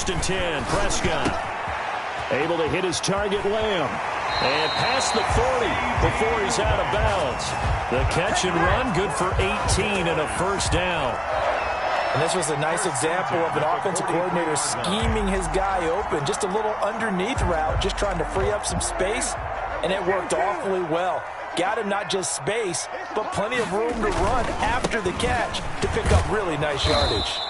first and 10. Prescott able to hit his target, Lamb. And past the 40 before he's out of bounds. The catch and run, good for 18 and a first down. And this was a nice example of an offensive coordinator scheming his guy open. Just a little underneath route, just trying to free up some space. And it worked awfully well. Got him not just space, but plenty of room to run after the catch to pick up really nice yardage.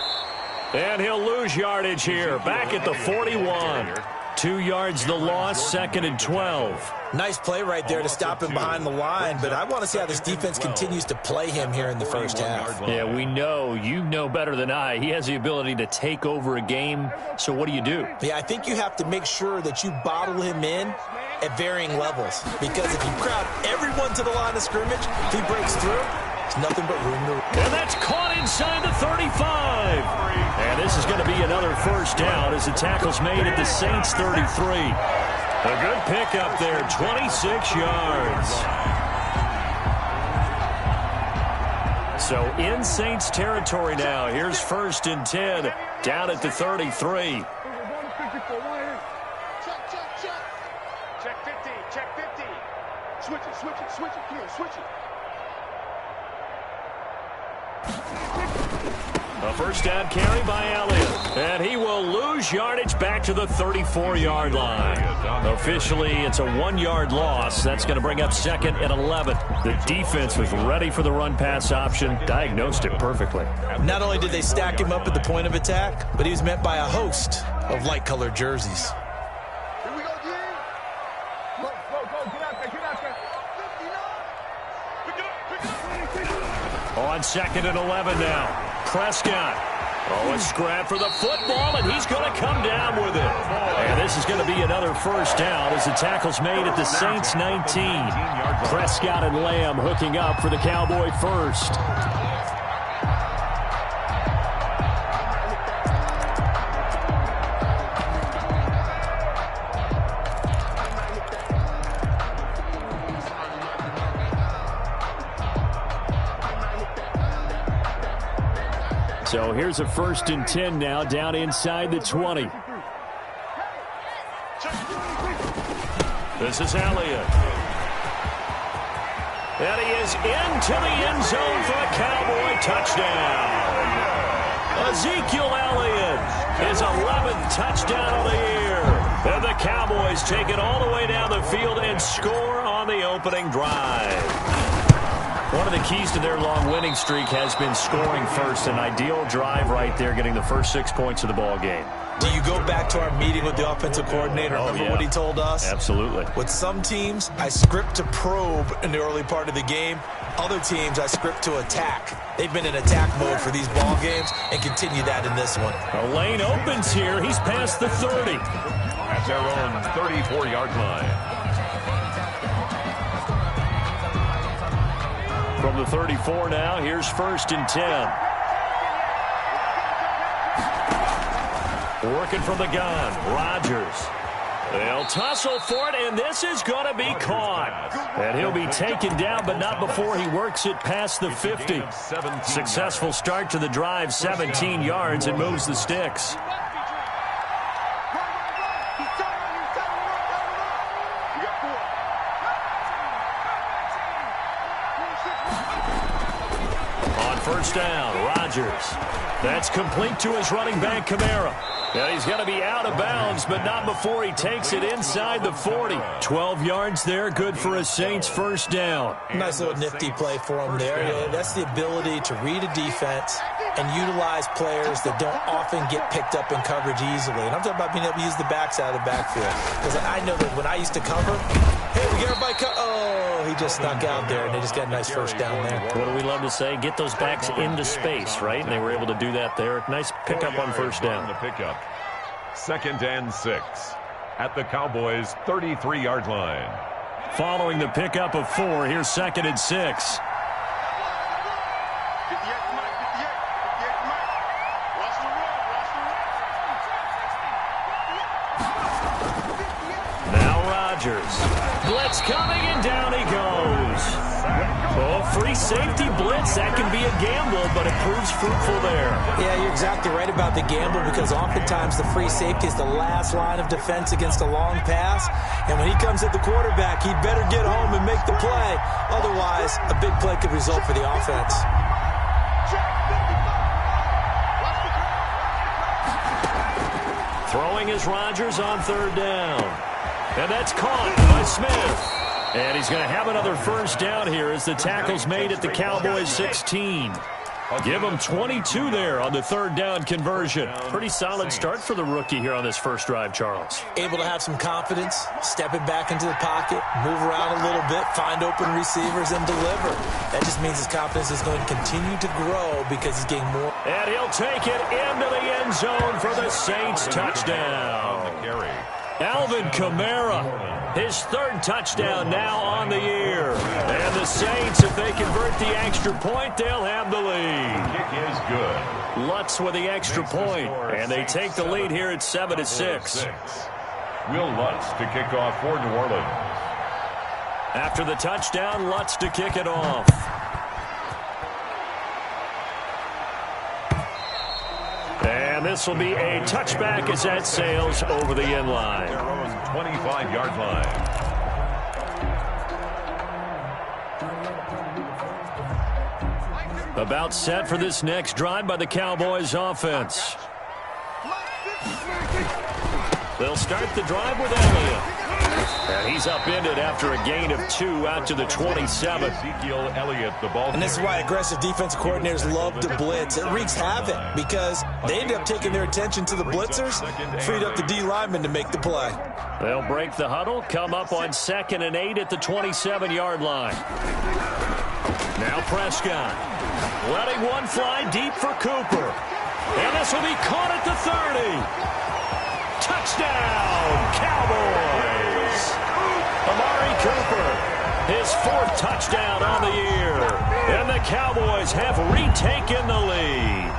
And he'll lose yardage here, back at the 41. 2 yards the loss, 2nd and 12. Nice play right there to stop him behind the line, but I want to see how this defense continues to play him here in the first half. Yeah, we know, you know better than I, he has the ability to take over a game, so what do you do? Yeah, I think you have to make sure that you bottle him in at varying levels, because if you crowd everyone to the line of scrimmage, if he breaks through, there's nothing but room to... And that's caught inside the 35. And this is going to be another first down as the tackle's made at the Saints 33. A good pickup there, 26 yards. So in Saints territory now. Here's first and 10 down at the 33. Check 50, check 50. Switch it, come here, switch it. A first down carry by Elliott. And he will lose yardage back to the 34-yard line. Officially, it's a 1-yard loss. That's going to bring up 2nd and 11. The defense was ready for the run-pass option, diagnosed it perfectly. Not only did they stack him up at the point of attack, but he was met by a host of light-colored jerseys. Here we go, G. Go, get out there. Pick it up. On 2nd and 11 now. Prescott. Oh, a scrap for the football, and he's going to come down with it. And this is going to be another first down as the tackle's made at the Saints 19. Prescott and Lamb hooking up for the Cowboy first. So here's a first and 10 now down inside the 20. This is Elliott. And he is into the end zone for a Cowboy touchdown. Ezekiel Elliott, his 11th touchdown of the year. And the Cowboys take it all the way down the field and score on the opening drive. One of the keys to their long winning streak has been scoring first. An ideal drive right there, getting the first 6 points of the ball game. Do you go back to our meeting with the offensive coordinator? Remember what he told us? Absolutely. With some teams, I script to probe in the early part of the game. Other teams, I script to attack. They've been in attack mode for these ball games and continue that in this one. A lane opens here. He's past the 30. At their own 34-yard line. From the 34 now, here's first and 10. Working from the gun, Rodgers. They'll tussle for it, and this is going to be caught. And he'll be taken down, but not before he works it past the 50. Successful start to the drive, 17 yards, and moves the sticks. First down, Rodgers. That's complete to his running back, Kamara. And he's going to be out of bounds, but not before he takes it inside the 40. 12 yards there, good for a Saints first down. Nice little nifty play for him there. Yeah, that's the ability to read a defense and utilize players that don't often get picked up in coverage easily. And I'm talking about being able to use the backs out of the backfield. Because I know that when I used to cover, hey, we get everybody oh, he just snuck out there, and they just got a nice first down there. What do we love to say? Get those backs into space, right? And they were able to do that there. Nice pickup on first down. The pickup. 2nd and 6 at the Cowboys' 33-yard line. Following the pickup of 4, here's 2nd and 6. Now Rodgers. Blitz coming, and down he goes. Oh, free safety blitz. That can be a gamble, but it proves fruitful there. Yeah, you're exactly right about the gamble because oftentimes the free safety is the last line of defense against a long pass. And when he comes at the quarterback, he'd better get home and make the play. Otherwise, a big play could result for the offense. Throwing is Rodgers on third down. And that's caught by Smith. And he's going to have another first down here as the tackle's made at the Cowboys 16. Give him 22 there on the third down conversion. Pretty solid start for the rookie here on this first drive, Charles. Able to have some confidence, stepping back into the pocket, move around a little bit, find open receivers, and deliver. That just means his confidence is going to continue to grow because he's getting more. And he'll take it into the end zone for the Saints touchdown. Alvin Kamara, his third touchdown now on the year. And the Saints, if they convert the extra point, they'll have the lead. Kick is good. Lutz with the extra point, and they take the lead here at 7-6. Will Lutz to kick off for New Orleans. After the touchdown, Lutz to kick it off. And this will be a touchback as that sails over the end line. Their own 25-yard line. About set for this next drive by the Cowboys offense. They'll start the drive with Elliott. And he's upended after a gain of 2 out to the 27. Ezekiel Elliott, the ball. And this is why aggressive defensive coordinators love to blitz. It wreaks havoc because they end up taking their attention to the blitzers, freed up the D lineman to make the play. They'll break the huddle, come up on 2nd and 8 at the 27-yard line. Now Prescott, letting one fly deep for Cooper. And this will be caught at the 30. Touchdown, Cowboys! Amari Cooper, his 4th touchdown on the year. And the Cowboys have retaken the lead.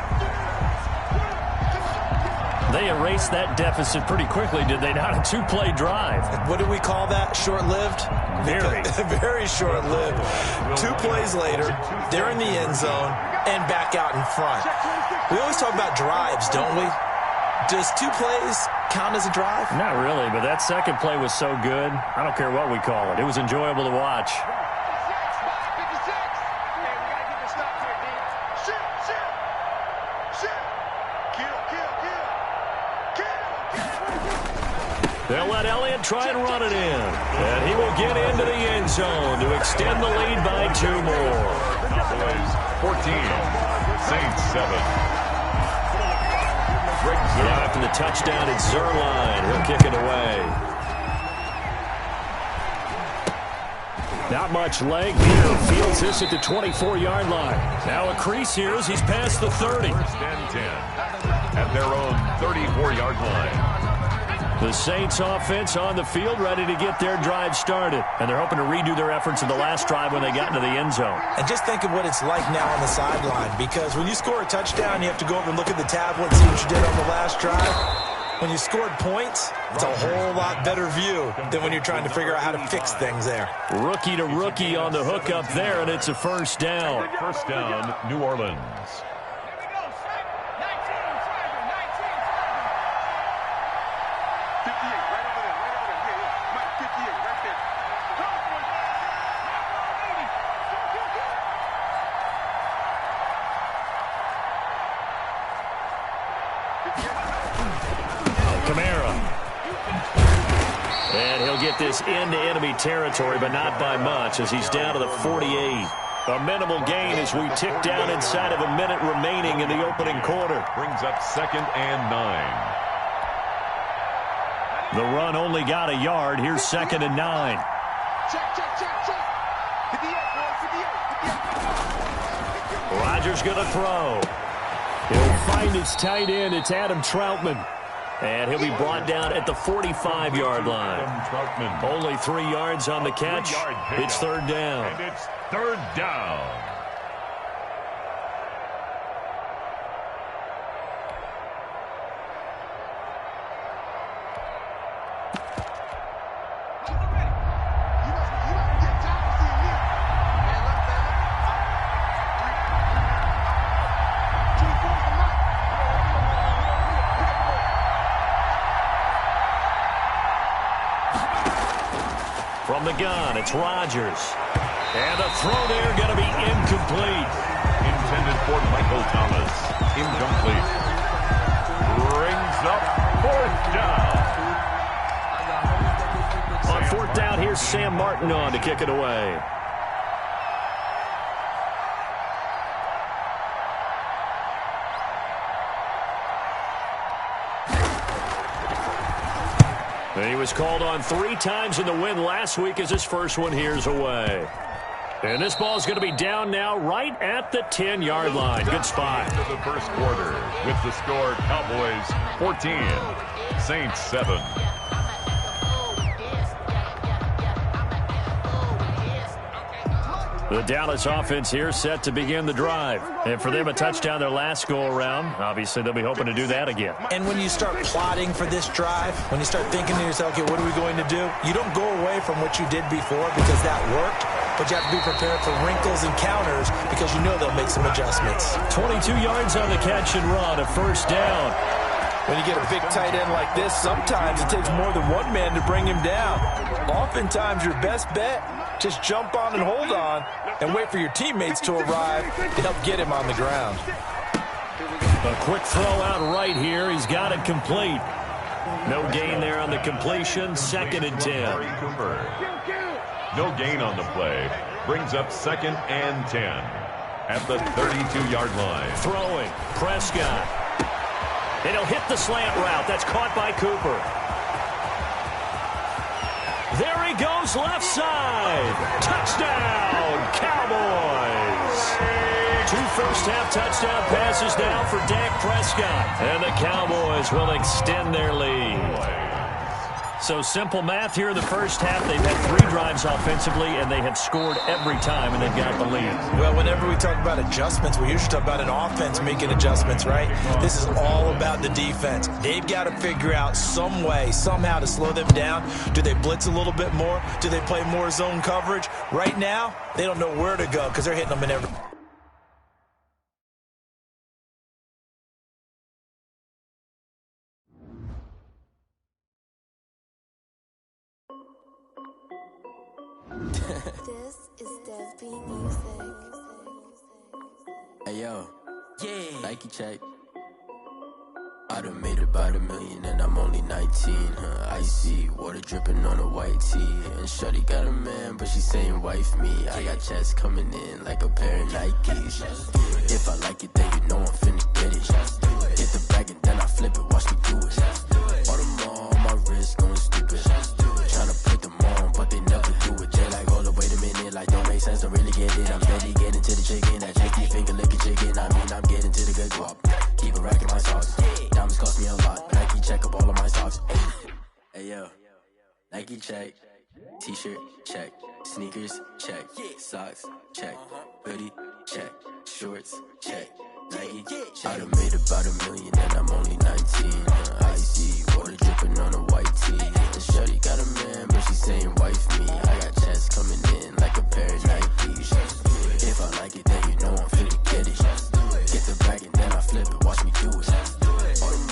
They erased that deficit pretty quickly, did they not? A 2-play drive. What do we call that? Short-lived? Very. Very short-lived. 2 plays later, they're in the end zone and back out in front. We always talk about drives, don't we? Does 2 plays count as a drive? Not really, but that second play was so good. I don't care what we call it. It was enjoyable to watch. They'll let Elliott try and run it in. And he will get into the end zone to extend the lead by 2 more. Cowboys 14, Saints 7. After the touchdown, it's Zuerlein. He'll kick it away. Not much leg here. Fields this at the 24-yard line. Now a crease here as he's past the 30. 1st and 10 at their own 34-yard line. The Saints offense on the field ready to get their drive started. And they're hoping to redo their efforts in the last drive when they got into the end zone. And just think of what it's like now on the sideline. Because when you score a touchdown, you have to go over and look at the tablet and see what you did on the last drive. When you scored points, it's a whole lot better view than when you're trying to figure out how to fix things there. Rookie to rookie on the hook up there, and it's a first down. First down, New Orleans. Kamara. And he'll get this into enemy territory, but not by much as he's down to the 48. A minimal gain as we tick down inside of a minute remaining in the opening quarter. Brings up 2nd and 9. The run only got a yard. Here's 2nd and 9. Rodgers going to throw. He'll find his tight end. It's Adam Troutman. And he'll be brought down at the 45-yard line. Troutman. Only 3 yards on the catch. It's 3rd down. And it's 3rd down. From the gun, it's Rodgers. And the throw there going to be incomplete. Intended for Michael Thomas. Incomplete. Brings up fourth down. On fourth down, here's Sam Martin on to kick it away. He was called on 3 times in the win last week as his first one here's away. And this ball is going to be down now right at the 10-yard line. Good spot. Into the first quarter with the score Cowboys 14, Saints 7. The Dallas offense here set to begin the drive. And for them, a touchdown their last go-around. Obviously, they'll be hoping to do that again. And when you start plotting for this drive, when you start thinking to yourself, okay, what are we going to do? You don't go away from what you did before because that worked, but you have to be prepared for wrinkles and counters because you know they'll make some adjustments. 22 yards on the catch and run, a first down. When you get a big tight end like this, sometimes it takes more than one man to bring him down. Oftentimes, your best bet, just jump on and hold on and wait for your teammates to arrive to help get him on the ground. A quick throw out right here. He's got it complete. No gain there on the completion. 2nd and 10. No gain on the play. Brings up 2nd and 10 at the 32-yard line. Throwing. Prescott. And he'll hit the slant route. That's caught by Cooper. There he goes, left side. Touchdown, Cowboys. 2 first-half touchdown passes now for Dak Prescott. And the Cowboys will extend their lead. So simple math here in the first half. They've had 3 drives offensively, and they have scored every time, and they've got the lead. Well, whenever we talk about adjustments, we usually talk about an offense making adjustments, right? This is all about the defense. They've got to figure out some way, somehow to slow them down. Do they blitz a little bit more? Do they play more zone coverage? Right now, they don't know where to go because they're hitting them in every... This is Dev B Music. Hey yo, yeah. Nike check. I done made about $1 million and I'm only 19. Icy water dripping on a white tee. And shawty got a man, but she saying wife me. I got checks coming in like a pair of Nikes. If I like it, then you know I'm finna get it. Get the bag and then I flip it. Watch me do it. All on my wrist going stupid. Tryna put them on, but they never do it. They like, hold up, wait a minute. Like, don't make sense, don't really get it. I'm steady getting to the chicken. That cheeky finger licking chicken. I mean, I'm getting to the good guap. Keep a rack in my sauce. Diamonds cost me a lot. Nike check up all of my socks. Hey yo, Nike check. T-shirt check. Sneakers check. Socks check. Hoodie check. Shorts check. Nike check. I done made about $1 million and I'm only 19. Icy water dripping on a white tee. And shorty got a man, but she saying wife me. I got checks coming in like a pair of Nikes. If I like it, then you know I'm finna get it. Get the bag and then I flip it. Watch me do it.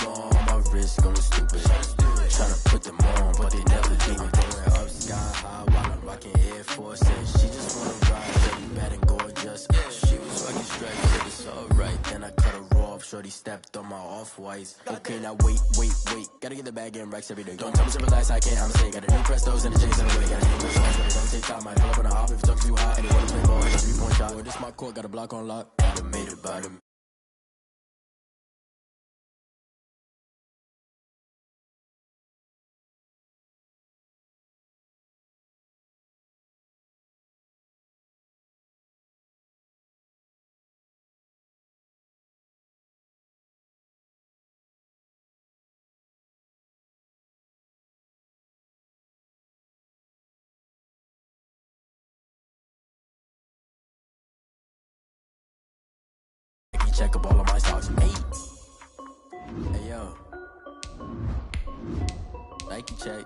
All on my wrist going stupid. Tryna put them on, but they never do it. Going up sky high while I'm rocking Air Forces. She just wanna ride, shorty bad and gorgeous. She was fucking straight, said it's alright. Then I cut her off, shorty stepped on my off-whites. Okay, now wait. Gotta get the bag and racks every day. Don't tell me to relax, I can't, I'm saying. Got a new Prestos and the J's in the way. Got a new songs, but it don't take time. Might pull up on a hop if it's talking too hot. And they wanna play ball, hit a 3-point shot. Well, this my court, got a block on lock. I done made about $1 million. Check up all of my socks. Hey yo, Nike check.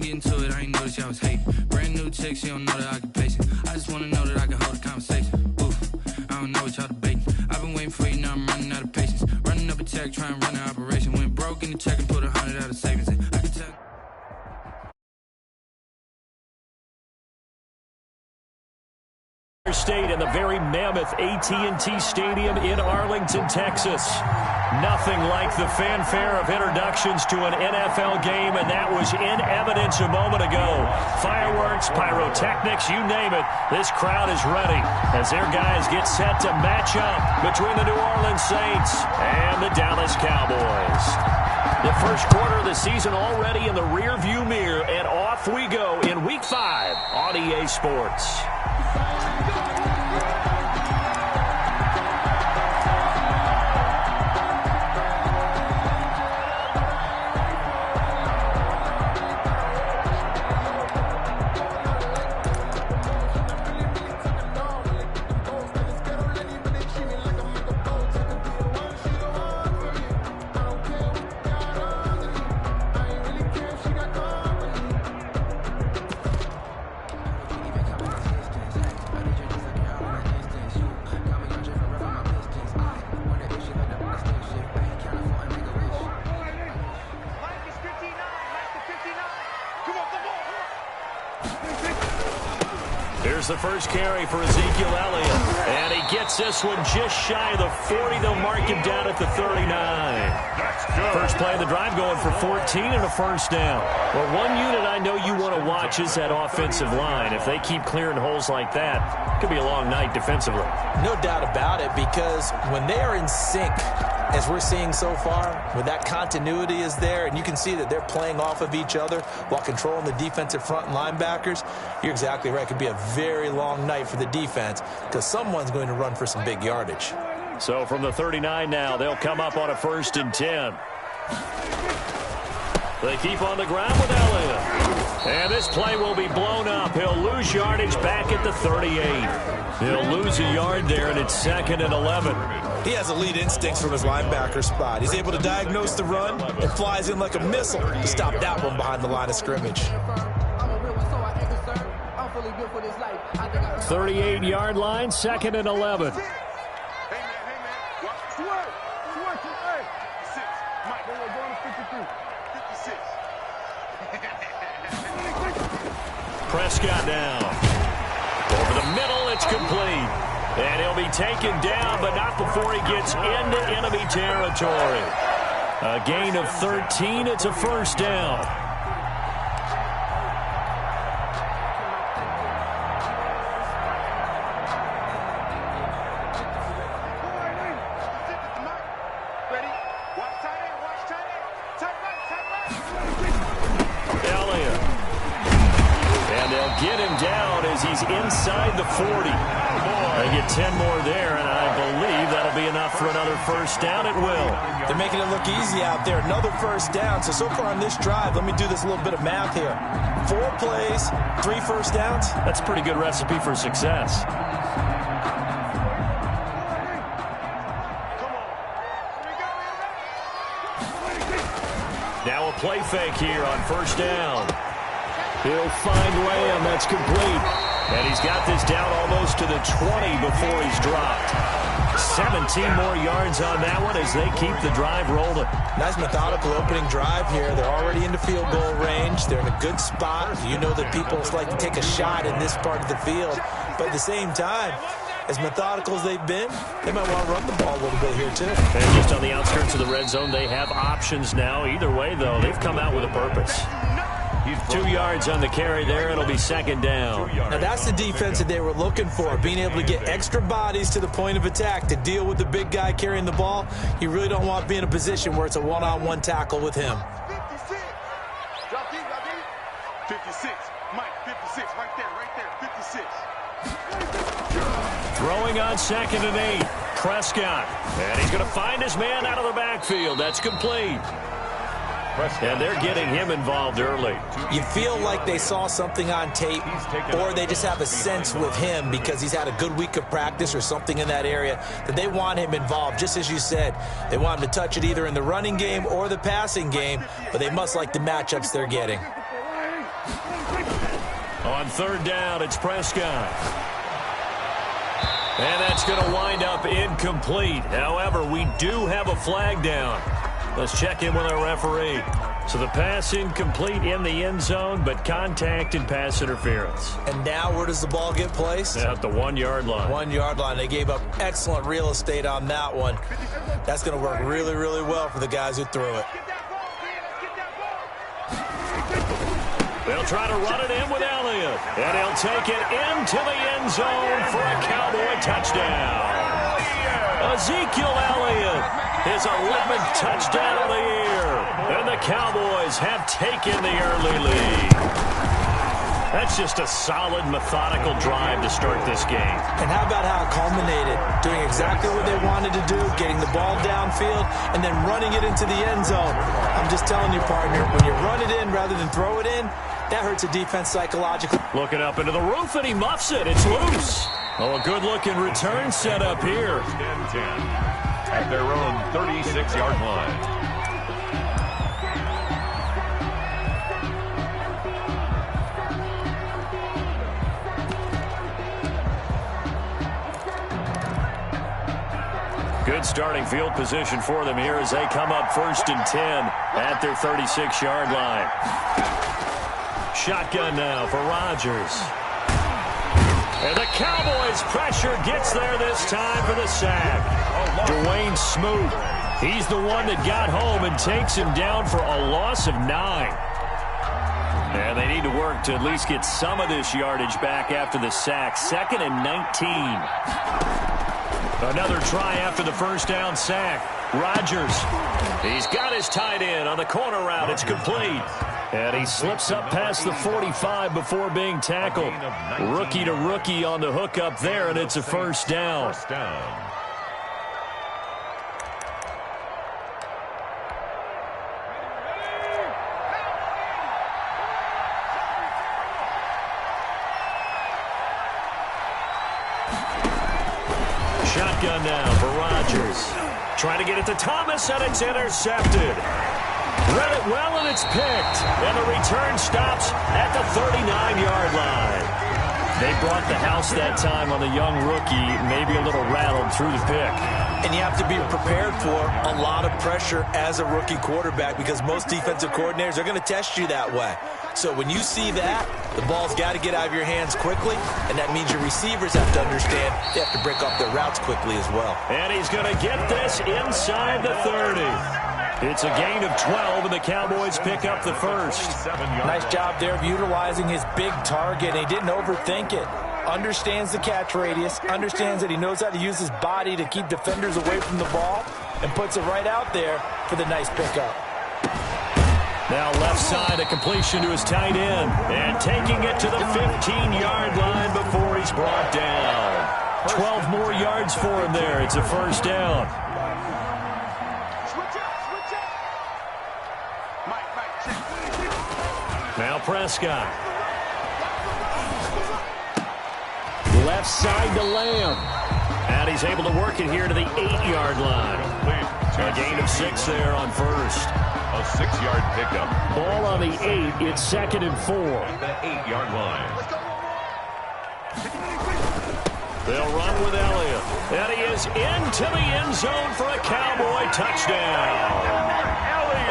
get into it, I ain't noticed y'all was hating. Brand new chick, she don't know the occupation. I just wanna know that I can hold a conversation. Oof, I don't know what y'all debating. I've been waiting for you, now I'm running out of patience. Running up a check, trying to run an operation. Went broke in the check and put 100 out of savings in. I can tell. State in the very mammoth AT&T Stadium in Arlington, Texas. Nothing like the fanfare of introductions to an NFL game, and that was in evidence a moment ago. Fireworks, pyrotechnics, you name it. This crowd is ready as their guys get set to match up between the New Orleans Saints and the Dallas Cowboys. The first quarter of the season already in the rearview mirror, and off we go in Week 5 on EA Sports. Here's the first carry for Ezekiel Elliott. And he gets this one just shy of the 40. They'll mark him down at the 39. First play of the drive going for 14 and a first down. Well, one unit I know you want to watch is that offensive line. If they keep clearing holes like that, it could be a long night defensively. No doubt about it, because when they are in sync, as we're seeing so far, when that continuity is there, and you can see that they're playing off of each other while controlling the defensive front and linebackers, you're exactly right. It could be a very long night for the defense because someone's going to run for some big yardage. So from the 39 now, they'll come up on a 1st and 10. They keep on the ground with Elliott. And this play will be blown up. He'll lose yardage back at the 38. He'll lose a yard there, and it's 2nd and 11. He has elite instincts from his linebacker spot. He's able to diagnose the run and flies in like a missile to stop that one behind the line of scrimmage. 38-yard line, 2nd and 11. Prescott now. Over the middle, it's complete. And he'll be taken down, but not before he gets into enemy territory. A gain of 13. It's a first down. Elliott. And they'll get him down as he's inside the 40. They get 10 more there, and I believe that'll be enough for another first down. It will. They're making it look easy out there. Another first down. So far on this drive, let me do this little bit of math here. 4 plays, 3 first downs. That's a pretty good recipe for success. Now a play fake here on first down. He'll find Lamb. That's complete. And he's got this down almost to the 20 before he's dropped. 17 more yards on that one as they keep the drive rolling. Nice methodical opening drive here. They're already into field goal range. They're in a good spot. You know that people like to take a shot in this part of the field. But at the same time, as methodical as they've been, they might want to run the ball a little bit here too. And just on the outskirts of the red zone, they have options now. Either way, though, they've come out with a purpose. 2 yards on the carry there. It'll be 2nd down. Now that's the defense that they were looking for, being able to get extra bodies to the point of attack to deal with the big guy carrying the ball. You really don't want to be in a position where it's a one-on-one tackle with him. 56. Drop deep, drop deep. 56. Mike, 56. Right there. 56. Throwing on 2nd and 8. Prescott. And he's going to find his man out of the backfield. That's complete. And they're getting him involved early. You feel like they saw something on tape, or they just have a sense with him because he's had a good week of practice or something in that area that they want him involved. Just as you said, they want him to touch it either in the running game or the passing game, but they must like the matchups they're getting. On third down, it's Prescott. And that's going to wind up incomplete. However, we do have a flag down. Let's check in with our referee. So the pass incomplete in the end zone, but contact and pass interference. And now where does the ball get placed? At the 1 yard line. 1 yard line. They gave up excellent real estate on that one. That's going to work really, really well for the guys who threw it. They'll try to run it in with Elliott. And he'll take it into the end zone for a Cowboy touchdown. Ezekiel Elliott, his 11th touchdown of the year. And the Cowboys have taken the early lead. That's just a solid, methodical drive to start this game. And how about how it culminated? Doing exactly what they wanted to do, getting the ball downfield, and then running it into the end zone. I'm just telling you, partner, when you run it in rather than throw it in, that hurts a defense psychologically. Looking up into the roof, and he muffs it. It's loose. Oh, a good-looking return set up here. 10 at their own 36-yard line. Good starting field position for them here as they come up 1st and 10 at their 36-yard line. Shotgun now for Rodgers. And the Cowboys' pressure gets there this time for the sack. Dwayne Smoot, he's the one that got home and takes him down for a loss of 9. And they need to work to at least get some of this yardage back after the sack. 2nd and 19. Another try after the first down sack. Rodgers, he's got his tight end on the corner route. It's complete. And he slips up past the 45 before being tackled. Rookie to rookie on the hook up there, and it's a first down. Shotgun now for Rodgers. Trying to get it to Thomas, and it's intercepted. Read it well, and it's picked. And the return stops at the 39-yard line. They brought the house that time on the young rookie, maybe a little rattled through the pick. And you have to be prepared for a lot of pressure as a rookie quarterback because most defensive coordinators are going to test you that way. So when you see that, the ball's got to get out of your hands quickly, and that means your receivers have to understand they have to break off their routes quickly as well. And he's going to get this inside the 30. It's a gain of 12, and the Cowboys pick up the first. Nice job there of utilizing his big target. He didn't overthink it. Understands the catch radius, understands that he knows how to use his body to keep defenders away from the ball, and puts it right out there for the nice pickup. Now left side, a completion to his tight end. And taking it to the 15-yard line before he's brought down. 12 more yards for him there. It's a first down. Now Prescott. Left side to Lamb. And he's able to work it here to the 8-yard line. A gain of 6 there on first. A 6-yard pickup. Ball on the 8. It's 2nd and 4. The 8-yard line. They'll run with Elliott. And he is into the end zone for a Cowboy touchdown.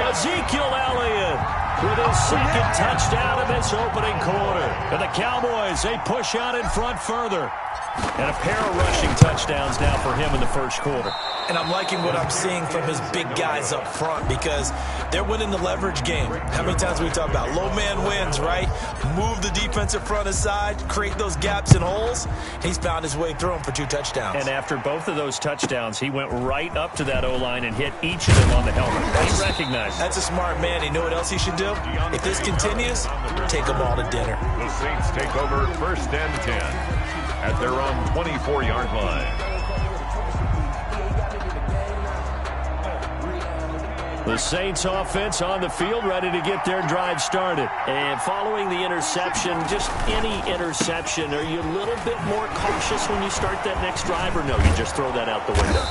Ezekiel Elliott with his 2nd touchdown in this opening quarter. And the Cowboys, they push out in front further. And a pair of rushing touchdowns now for him in the first quarter. And I'm liking what I'm seeing from his big guys up front because they're winning the leverage game. How many times we talk about low man wins, right? Move the defensive front aside, create those gaps and holes. He's found his way through them for 2 touchdowns. And after both of those touchdowns, he went right up to that O-line and hit each of them on the helmet. He recognized. That's a smart man. You know what else he should do? If this continues, take them all to dinner. The Saints take over 1st and 10 at their own 24-yard line. The Saints offense on the field, ready to get their drive started. And following the interception, just any interception, are you a little bit more cautious when you start that next drive, or no, you just throw that out the window?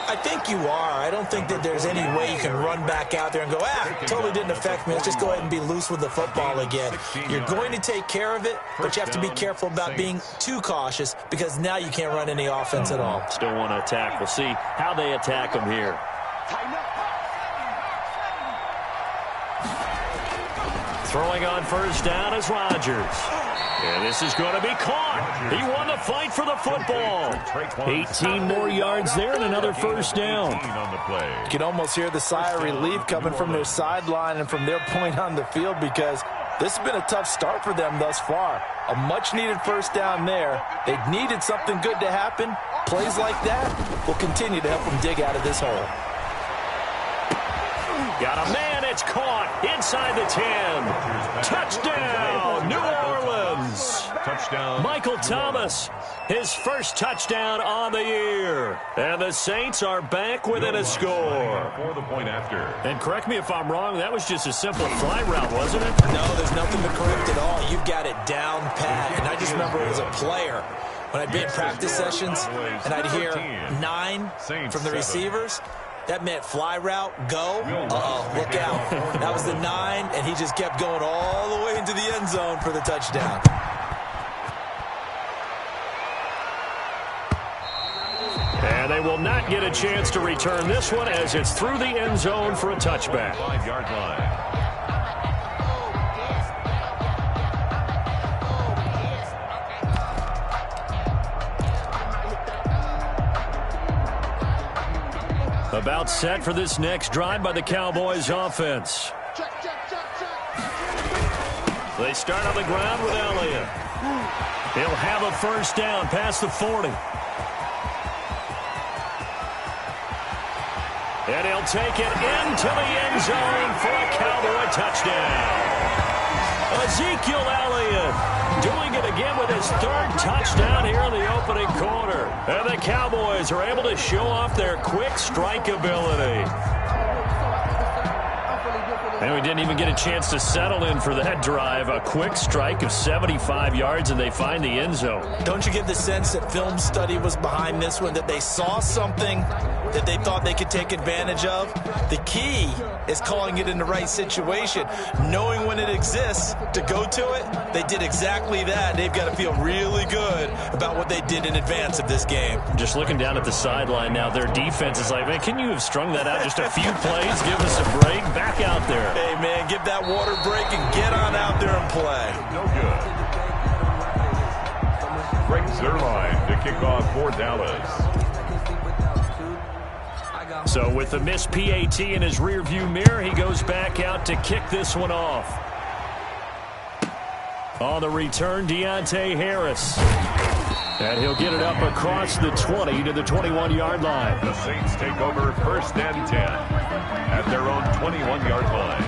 I think you are. I don't think that there's any way you can run back out there and go, totally didn't affect me. Let's just go ahead and be loose with the football again. You're going to take care of it, but you have to be careful about being too cautious because now you can't run any offense at all. Still want to attack. We'll see how they attack them here. Throwing on first down is Rodgers. And this is going to be caught. He won the fight for the football. 18 more yards there and another first down. You can almost hear the sigh of relief coming from their sideline and from their point on the field because this has been a tough start for them thus far. A much-needed first down there. They needed something good to happen. Plays like that will continue to help them dig out of this hole. Got a man, it's caught inside the 10. Touchdown, New Orleans. Touchdown. Michael Thomas, his first touchdown on the year. And the Saints are back within a score. For the point after. And correct me if I'm wrong, that was just a simple fly route, wasn't it? No, there's nothing to correct at all. You've got it down pat. And I just remember as a player, when I'd be in practice sessions and I'd hear 9 from the receivers, that meant fly route, go. Look out. That was the 9, and he just kept going all the way into the end zone for the touchdown. And they will not get a chance to return this one as it's through the end zone for a touchback. 5-yard line. About set for this next drive by the Cowboys offense. They start on the ground with Elliott. He'll have a first down past the 40. And he'll take it into the end zone for a Cowboy touchdown. Ezekiel Elliott doing it again with his 3rd touchdown here in the opening quarter. And the Cowboys are able to show off their quick strike ability. And we didn't even get a chance to settle in for that drive. A quick strike of 75 yards, and they find the end zone. Don't you get the sense that film study was behind this one, that they saw something that they thought they could take advantage of? The key is calling it in the right situation, knowing when it exists to go to it. They did exactly that. They've got to feel really good about what they did in advance of this game. Just looking down at the sideline now, their defense is like, man, can you have strung that out just a few plays? Give us a break. Back out there. Hey, man, give that water break and get on out there and play. No good. Greg Zuerlein to kick off for Dallas. So with the missed PAT in his rearview mirror, he goes back out to kick this one off. On the return, Deontay Harris. And he'll get it up across the 20 to the 21-yard line. The Saints take over 1st and 10 at their own 21-yard line.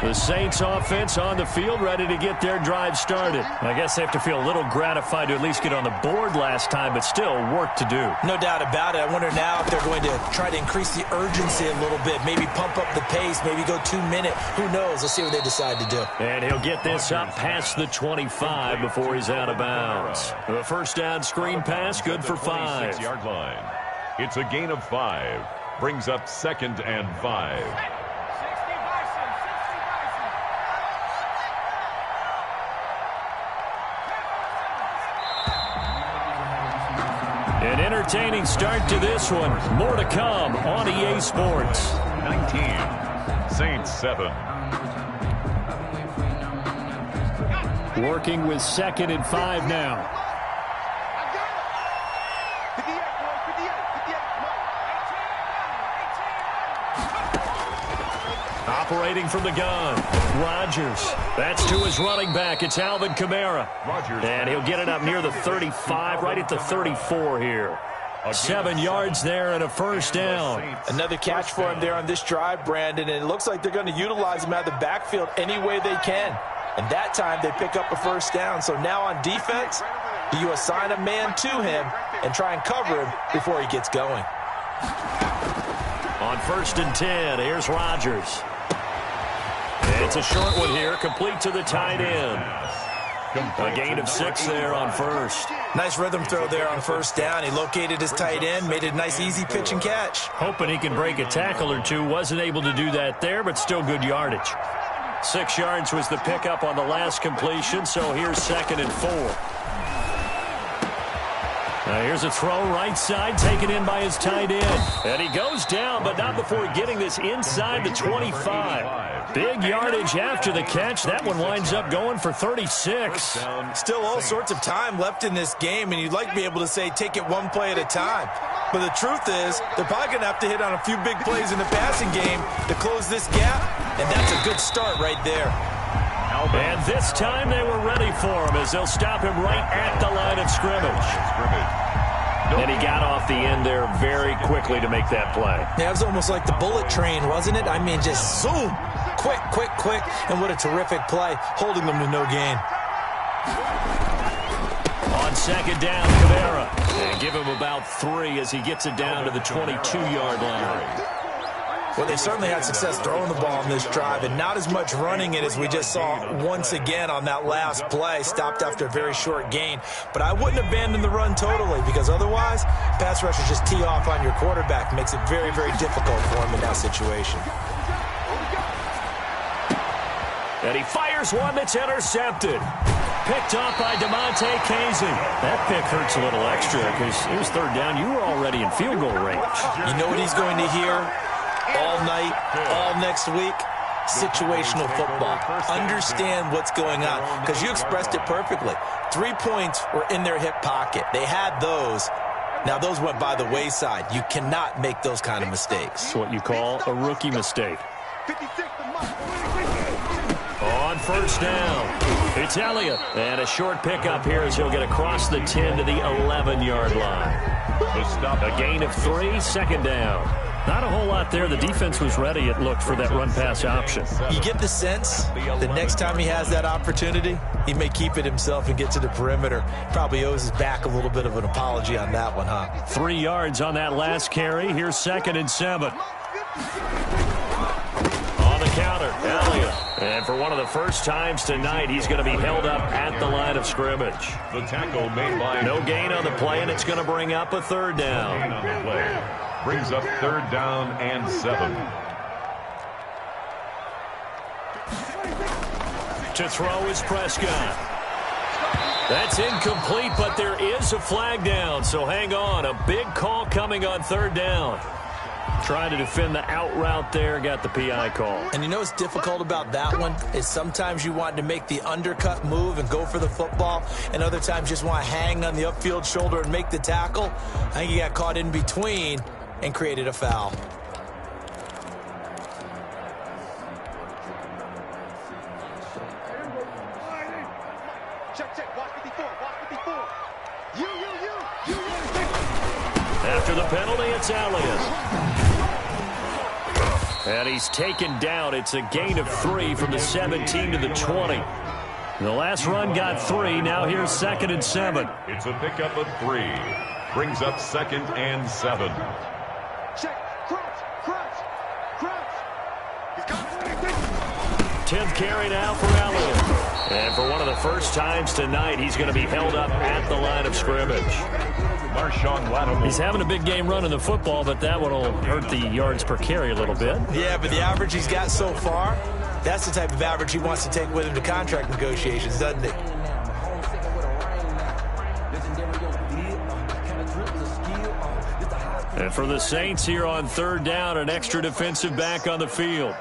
The Saints offense on the field, ready to get their drive started. I guess they have to feel a little gratified to at least get on the board last time, but still work to do. No doubt about it. I wonder now if they're going to try to increase the urgency a little bit, maybe pump up the pace, maybe go 2 minute. Who knows? Let's see what they decide to do. And he'll get this up past the 25 before he's out of bounds. The first down screen pass, good for 5. 26-yard line. It's a gain of 5. Brings up 2nd and 5. An entertaining start to this one. More to come on EA Sports. 19, Saints 7. Working with 2nd and 5 now. Operating from the gun, Rodgers. That's to his running back. It's Alvin Kamara. And he'll get it up near the 35, right at the 34 here. 7 yards there and a first down. Another catch for him there on this drive, Brandon, and it looks like they're going to utilize him out of the backfield any way they can. And that time they pick up a first down. So now on defense, do you assign a man to him and try and cover him before he gets going? On 1st and 10, here's Rodgers. It's a short one here, complete to the tight end. A gain of 6 there on first. Nice rhythm throw there on first down. He located his tight end, made it a nice easy pitch and catch. Hoping he can break a tackle or two. Wasn't able to do that there, but still good yardage. 6 yards was the pickup on the last completion, so here's 2nd and 4. Now here's a throw right side, taken in by his tight end. And he goes down, but not before getting this inside the 25. Big yardage after the catch. That one winds up going for 36. Still all sorts of time left in this game, and you'd like to be able to say take it one play at a time. But the truth is, they're probably going to have to hit on a few big plays in the passing game to close this gap, and that's a good start right there. And this time they were ready for him as they'll stop him right at the line of scrimmage. And he got off the end there very quickly to make that play. Yeah, it was almost like the bullet train, wasn't it? I mean, just zoom. Quick, quick, quick. And what a terrific play, holding them to no gain. On 2nd down, Kamara. And give him about 3 as he gets it down to the 22-yard line. Well, they certainly had success throwing the ball on this drive, and not as much running it as we just saw once again on that last play. Stopped after a very short gain. But I wouldn't abandon the run totally, because otherwise, pass rushers just tee off on your quarterback. Makes it very, very difficult for him in that situation. And he fires one that's intercepted. Picked off by DeMonte Casey. That pick hurts a little extra because it was 3rd down. You were already in field goal range. You know what he's going to hear all night, all next week? Situational football. Understand what's going on, because you expressed it perfectly. 3 points were in their hip pocket. They had those. Now, those went by the wayside. You cannot make those kind of mistakes. It's what you call a rookie mistake. On 1st down, it's Elliott. And a short pickup here as he'll get across the 10 to the 11-yard line. A gain of 3, 2nd down. Not a whole lot there. The defense was ready, it looked, for that run-pass option. You get the sense the next time he has that opportunity, he may keep it himself and get to the perimeter. Probably owes his back a little bit of an apology on that one, huh? 3 yards on that last carry. Here's 2nd and 7. On the counter, Elliott. And for one of the first times tonight, he's going to be held up at the line of scrimmage. The tackle made by no gain on the play, and it's going to bring up a 3rd down. Brings up 3rd down and 7. To throw is Prescott. That's incomplete, but there is a flag down, so hang on. A big call coming on 3rd down. Trying to defend the out route there, got the PI call. And you know what's difficult about that one is sometimes you want to make the undercut move and go for the football, and other times just want to hang on the upfield shoulder and make the tackle. I think he got caught in between and created a foul. Check, watch 54, watch 54. You. After the penalty, it's Elliott. And he's taken down. It's a gain of 3 from the 17 to the 20. The last run got 3. Now here's 2nd and 7. It's a pickup of 3. Brings up 2nd and 7. Check, crouch. 10th carry now for Elliott. And for one of the first times tonight, he's going to be held up at the line of scrimmage. Marshawn Lattimore. He's having a big game running the football, but that one will hurt the yards per carry a little bit. Yeah, but the average he's got so far, that's the type of average he wants to take with him to contract negotiations, doesn't it? And for the Saints here on 3rd down, an extra defensive back on the field.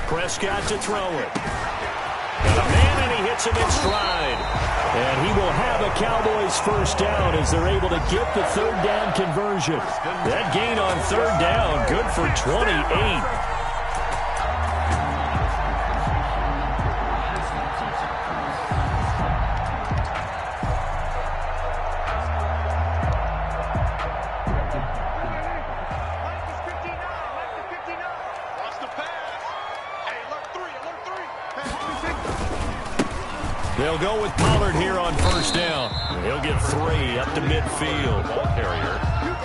Prescott to throw it. And a man, and he hits him in stride. And he will have a Cowboys 1st down as they're able to get the 3rd down conversion. That gain on 3rd down, good for 28. They'll go with Pollard here on 1st down. He'll get 3 up to midfield. Ball carrier.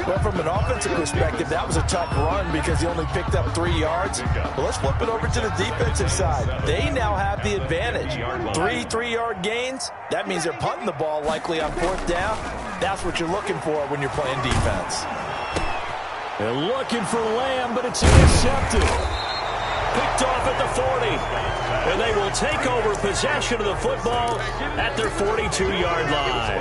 Well, from an offensive perspective, that was a tough run because he only picked up 3 yards. Well, let's flip it over to the defensive side. They now have the advantage. 3 3-yard gains. That means they're punting the ball likely on 4th down. That's what you're looking for when you're playing defense. They're looking for Lamb, but it's intercepted. Picked off at the 40. And they will take over possession of the football at their 42-yard line.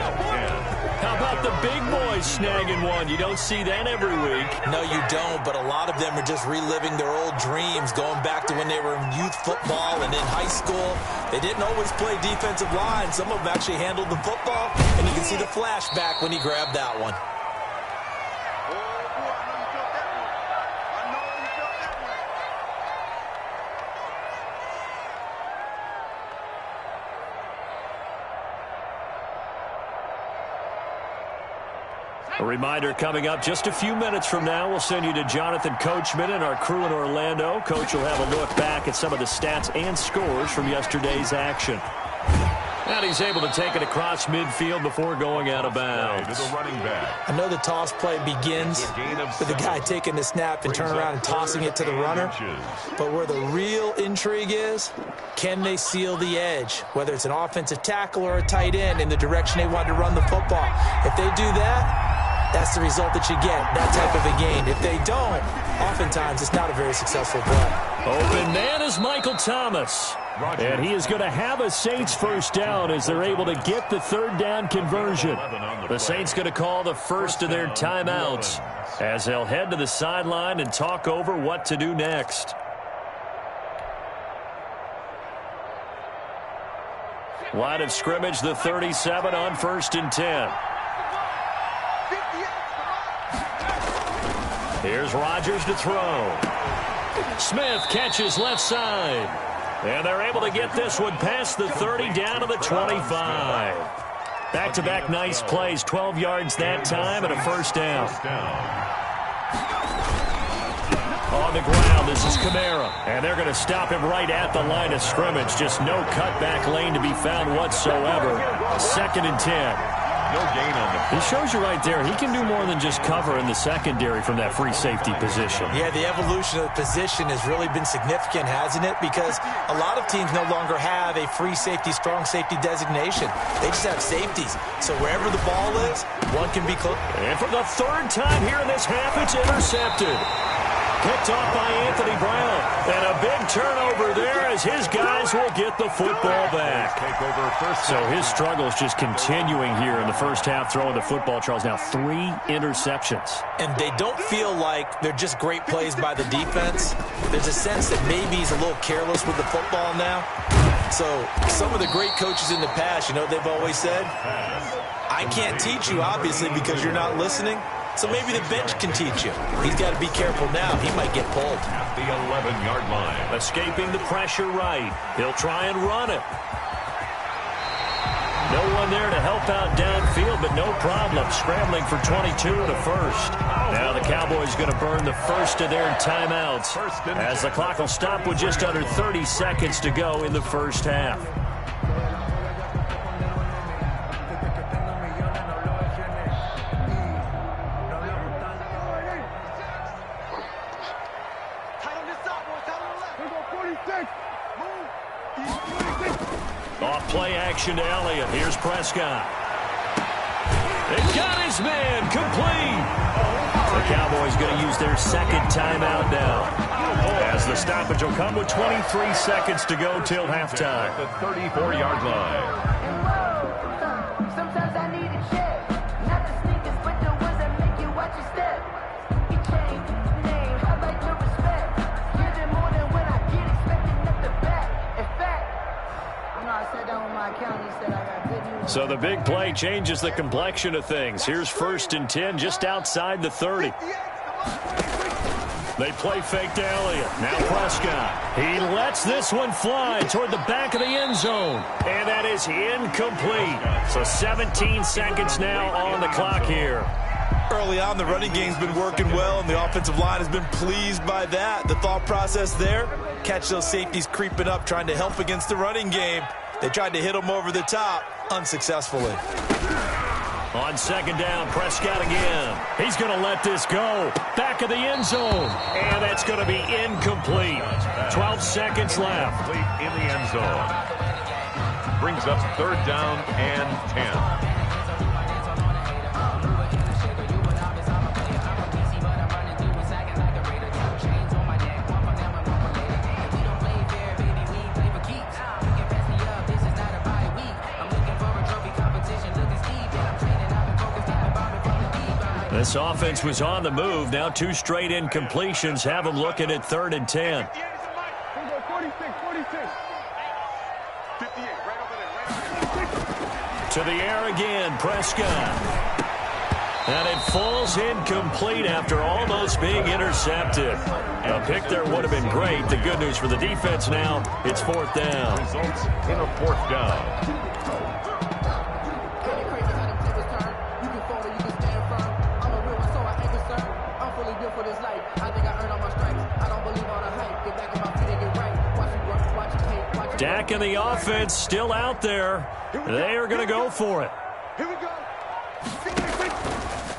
How about the big boys snagging one? You don't see that every week. No, you don't, but a lot of them are just reliving their old dreams, going back to when they were in youth football and in high school. They didn't always play defensive line. Some of them actually handled the football, and you can see the flashback when he grabbed that one. A reminder coming up just a few minutes from now, we'll send you to Jonathan Coachman and our crew in Orlando. Coach will have a look back at some of the stats and scores from yesterday's action. And he's able to take it across midfield before going out of bounds. I know the toss play begins with the guy taking the snap and turning around and tossing it to the runner. But where the real intrigue is, can they seal the edge? Whether it's an offensive tackle or a tight end in the direction they want to run the football. If they do that, that's the result that you get, that type of a gain. If they don't, oftentimes it's not a very successful play. Open man is Michael Thomas. And he is going to have a Saints first down as they're able to get the 3rd down conversion. The Saints going to call the first of their timeouts as they'll head to the sideline and talk over what to do next. Line of scrimmage, the 37 on 1st and 10. Here's Rodgers to throw. Smith catches left side. And they're able to get this one past the 30 down to the 25. Back-to-back nice plays, 12 yards that time and a first down. On the ground, this is Kamara. And they're going to stop him right at the line of scrimmage. Just no cutback lane to be found whatsoever. 2nd and 10. No gain on the play. He shows you right there, he can do more than just cover in the secondary from that free safety position. Yeah, the evolution of the position has really been significant, hasn't it? Because a lot of teams no longer have a free safety, strong safety designation. They just have safeties. So wherever the ball is, one can be close. And for the 3rd time here in this half, it's intercepted. Picked off by Anthony Brown. And a big turnover there as his guys will get the football back. So his struggles just continuing here in the first half throwing the football, Charles. Now 3 interceptions. And they don't feel like they're just great plays by the defense. There's a sense that maybe he's a little careless with the football now. So some of the great coaches in the past, you know, they've always said, I can't teach you, obviously, because you're not listening. So maybe the bench can teach you. He's got to be careful now. He might get pulled. At the 11-yard line. Escaping the pressure right. He'll try and run it. No one there to help out downfield, but no problem. Scrambling for 22 and a first. Now the Cowboys going to burn the first of their timeouts as the clock will stop with just under 30 seconds to go in the first half. Off play action to Elliott. Here's Prescott. They've got his man complete. The Cowboys going to use their 2nd timeout now. As the stoppage will come with 23 seconds to go till halftime. At the 34-yard line. Sometimes I need a check. Not the sneakers, but the ones that make you watch your step. You change name, I like your respect. You're the morning when I get expecting at the back. In fact, I sat down with my accountant. He said I got good news. So the big play changes the complexion of things. Here's 1st and 10 just outside the 30. They play fake to Elliott. Now Prescott. He lets this one fly toward the back of the end zone. And that is incomplete. So 17 seconds now on the clock here. Early on, the running game's been working well, and the offensive line has been pleased by that. The thought process there, catch those safeties creeping up, trying to help against the running game. They tried to hit them over the top, unsuccessfully. On second down, Prescott again. He's going to let this go. Back of the end zone. And that's going to be incomplete. 12 seconds left. In the end zone. Brings up third down and 10. This offense was on the move. Now 2 straight incompletions have them looking at 3rd and 10. 46, 46. 58, right over there. To the air again, Prescott. And it falls incomplete after almost being intercepted. A pick there would have been great. The good news for the defense now, it's 4th down. Results in a 4th down. Dak and the offense still out there. They are going to go for it. Here we go.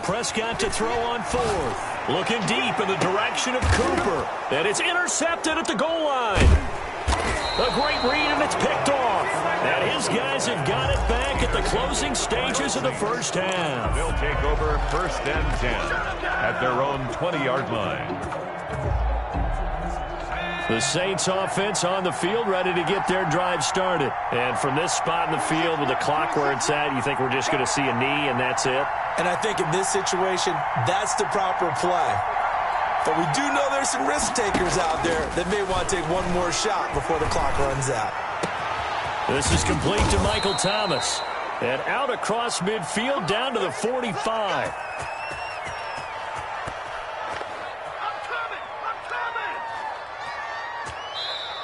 Prescott to throw on 4th. Looking deep in the direction of Cooper. And it's intercepted at the goal line. A great read, and it's picked off. And his guys have got it back at the closing stages of the first half. They'll take over 1st and 10 at their own 20-yard line. The Saints offense on the field, ready to get their drive started. And from this spot in the field with the clock where it's at, you think we're just going to see a knee and that's it? And I think in this situation, that's the proper play. But we do know there's some risk takers out there that may want to take one more shot before the clock runs out. This is complete to Michael Thomas. And out across midfield down to the 45.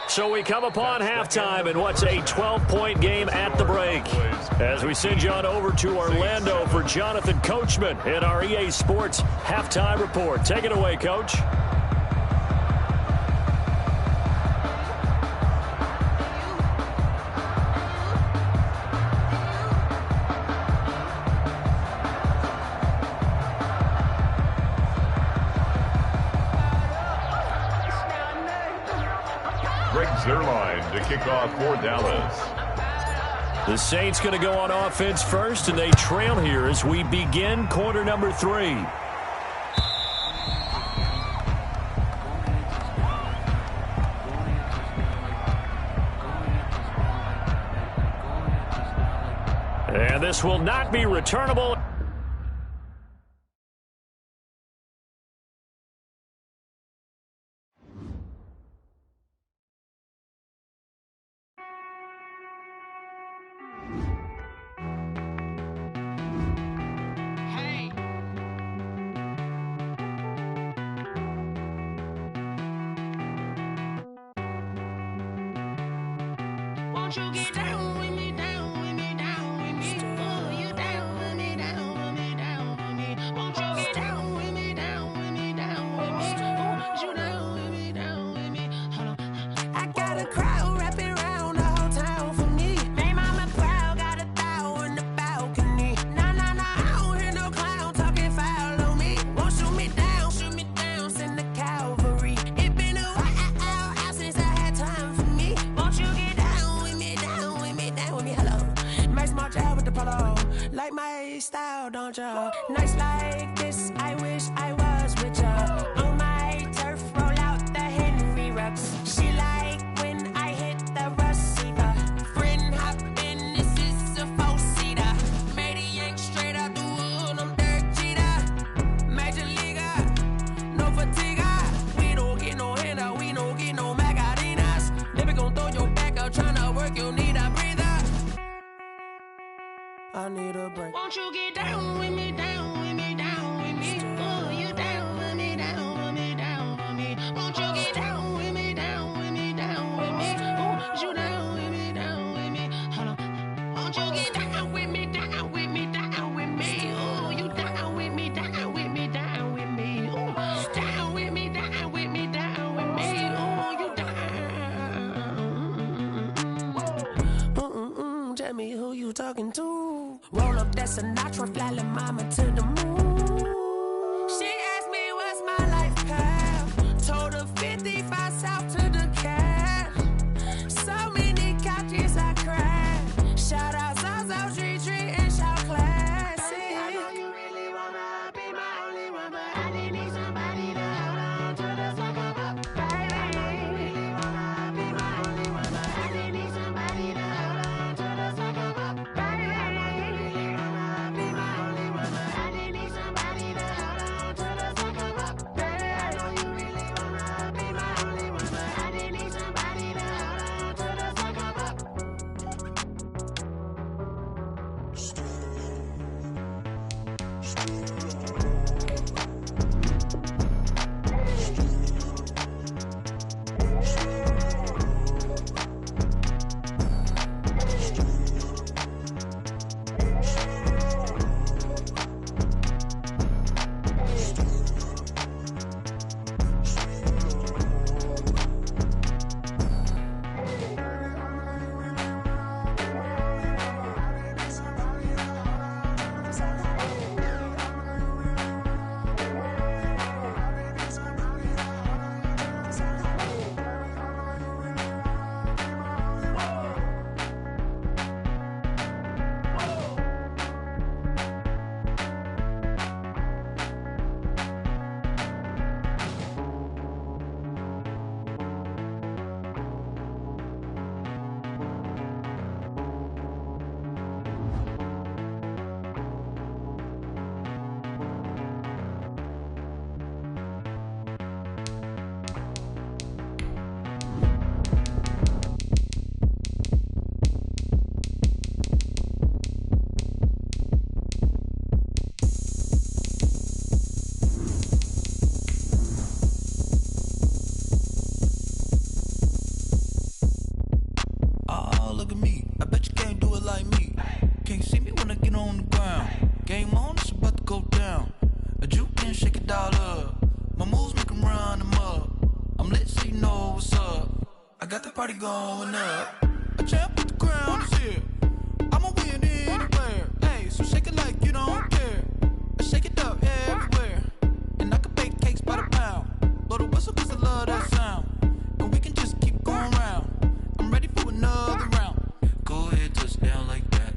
So we come upon halftime in what's a 12-point game at the break. As we send you on over to Orlando for Jonathan Coachman in our EA Sports Halftime Report. Take it away, Coach. Zerline to kick off for Dallas. The Saints going to go on offense first, and they trail here as we begin quarter number 3. And this will not be returnable. Nights like this, I wish I was with ya. On my turf, roll out the Henry rocks. She like when I hit the receiver. Friend hop in, this is a 4-seater. Made a yank straight out the wood, I'm Derek Jeter. Major leaguer, no fatigue. We don't get no handout, we don't get no Macarinas. Never gon' throw your back out, tryna work, you need a breather. I need a break. Won't you get down with me, down with me, down Sinatra, fly la mama to the moon. She asked me what's my life path. Told her 55 south to the cab. So many couches I cried. Shout out South Street and shout classic. I know you really wanna be my only one, but I didn't need somebody to hold on to the second up. Baby, I know you really wanna be my only one, but I didn't need somebody to hold on to the second up. Baby, I know you really wanna be my only one, but I didn't need somebody to hold on to the second up. Baby, I know you really wanna be my only one, but I didn't need somebody to hold on to the second up. Oh, look at me. I bet you can't do it like me. Can't see me when I get on the ground. Game on, it's about to go down. A juke and shake it all up. My moves make 'em run them up. I'm lit so you know what's up. I got the party going up. A champ with the crown is here. I'ma win anywhere. Hey, so shake it like you don't care. I shake it up everywhere. And I can bake cakes by the pound. Blow the whistle 'cause I love that sound. And we can just keep going round. I'm ready for another round. Go ahead, touch down like that.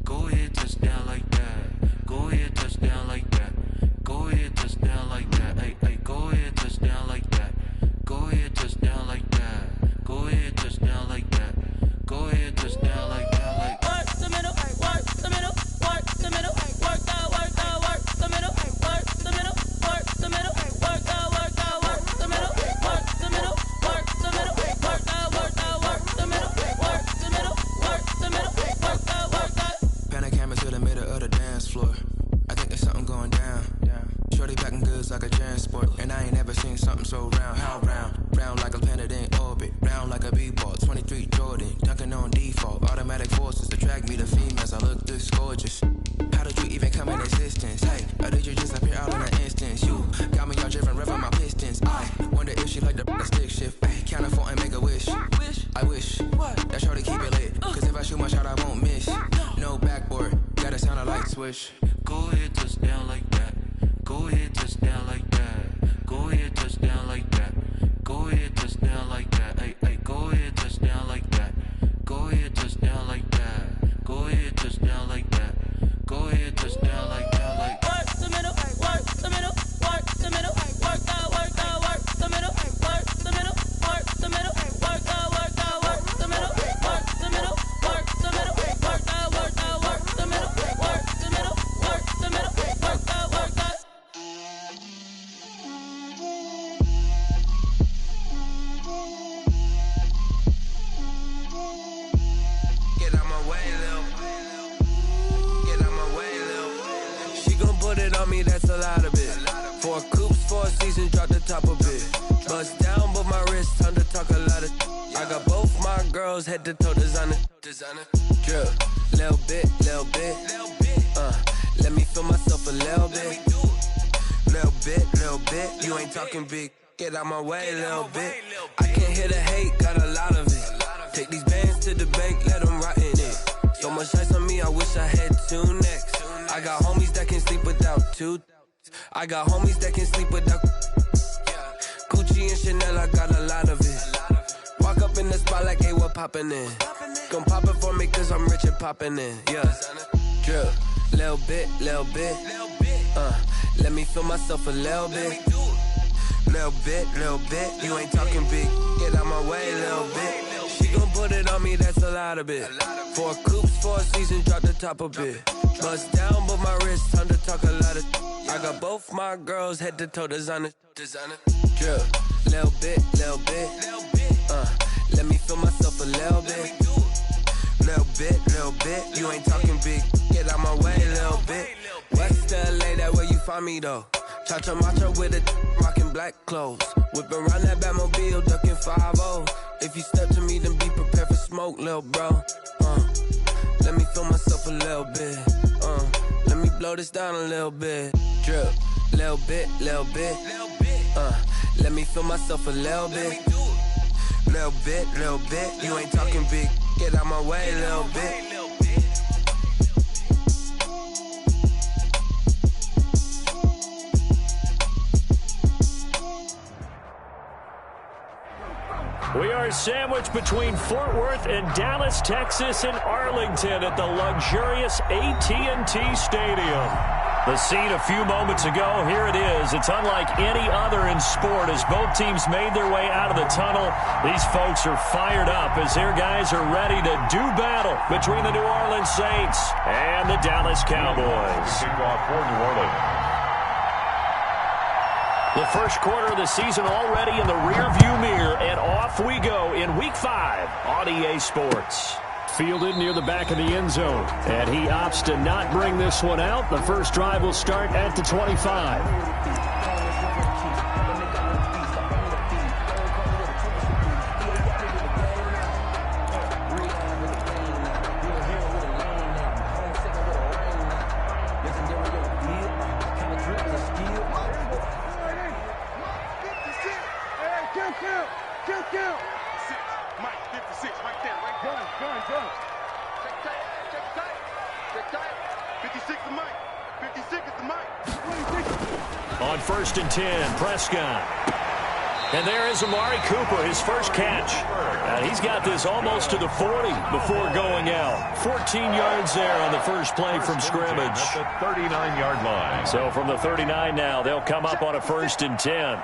Go ahead, touch down like that. Go ahead, touch down like that. Go ahead, touch down like that. Hey, hey, go ahead, touch down like that. Go ahead, touch down like that. Go ahead, touch down like that. Go ahead, touch down like that. Like work the middle, work the middle, work the middle, work out, work out, work the middle, work the middle, work the middle, work out, work out, work the middle, work the middle, work the middle, work out, work out, work the middle, work the middle, work the middle, work out, work out. Pan a camera to the middle of the dance floor. I think there's something going down. Shorty packing goods like a transport, and I ain't never seen something so round. How round? Round like a planet in orbit, round like a b-ball. 23 Jordan, dunking on default. Automatic forces attract me to females. I look this gorgeous. How did you even come in existence? Hey, or did you just appear out in an instance? You got me all driven, revving my pistons. I wonder if she like the stick shift. Hey, count her 4 and make a wish. I wish that shorty keep it lit. 'Cause if I shoot my shot, I won't miss. No backboard, gotta sound a light switch. Go ahead, touch down like that. Go ahead, touch down like that. Go ahead, touch down like that. Go ahead, touch down like that. Hey, hey, go ahead, touch down like that. Go ahead, touch down like that. Go ahead, touch down like that. Go ahead, touch down like that. Like work the middle, work the middle, work the middle, work out, work out, work the middle, work the middle, work the middle, work out, work out, work the middle, work the middle, work the middle, work out, work out, work the middle, work the middle, work the middle, work out, work out. Get out my way, Lil. Get out my way, Lil. She gon' put it on me, that's a lot of it. 4 coops, 4 seasons, drop the top of it. Bust down, but my wrist, time to talk a lot of. I got both my girls, head to toe designer. Drip, little bit, little bit. Let me feel myself a little bit. Little bit. You ain't talking big. Get out my way, little bit. I can't hear the hate, got a lot of it. Take these bands to the bank, let them rot in it. So much ice on me, I wish I had 2 necks. I got homies that can sleep without two. I got homies that can sleep without. Gucci and Chanel, I got a lot of it. Walk up in the spot like, hey, what poppin' in? Gon' pop it for me cause I'm rich and poppin' in. Yeah, drip, little bit. Let me feel myself a little bit. Little bit, you ain't talking big. Get out my way, little bit. She gon' put it on me, that's a lot of it. 4 coops, 4 seasons, drop the top a bit. Bust down, but my wrist, time to talk a lot of. I got both my girls head to toe designer. Drip, little bit. Let me feel myself a little bit. Little bit, you ain't talking big. Get out my way, little bit. West LA, that where you find me though. Cha-cha macho with a rockin' black clothes. Whip around that Batmobile, ducking 5-0. If you step to me, then be prepared for smoke, lil' bro. Let me feel myself a little bit. Let me blow this down a little bit. Drip, little bit. Let me feel myself a little bit. Little bit. You ain't talking big. Get out my way, little bit. We are sandwiched between Fort Worth and Dallas, Texas, and Arlington at the luxurious AT&T Stadium. The scene a few moments ago, here it is. It's unlike any other in sport as both teams made their way out of the tunnel. These folks are fired up as their guys are ready to do battle between the New Orleans Saints and the Dallas Cowboys. Kickoff for New Orleans. The first quarter of the season already in the rearview mirror, and off we go in Week 5 on EA Sports. Fielded near the back of the end zone, and he opts to not bring this one out. The first drive will start at the 25. On 1st and 10, Prescott. And there is Amari Cooper, his first catch. He's got this almost to the 40 before going out. 14 yards there on the first play from scrimmage. At the 39-yard line. So from the 39 now, they'll come up on a 1st and 10.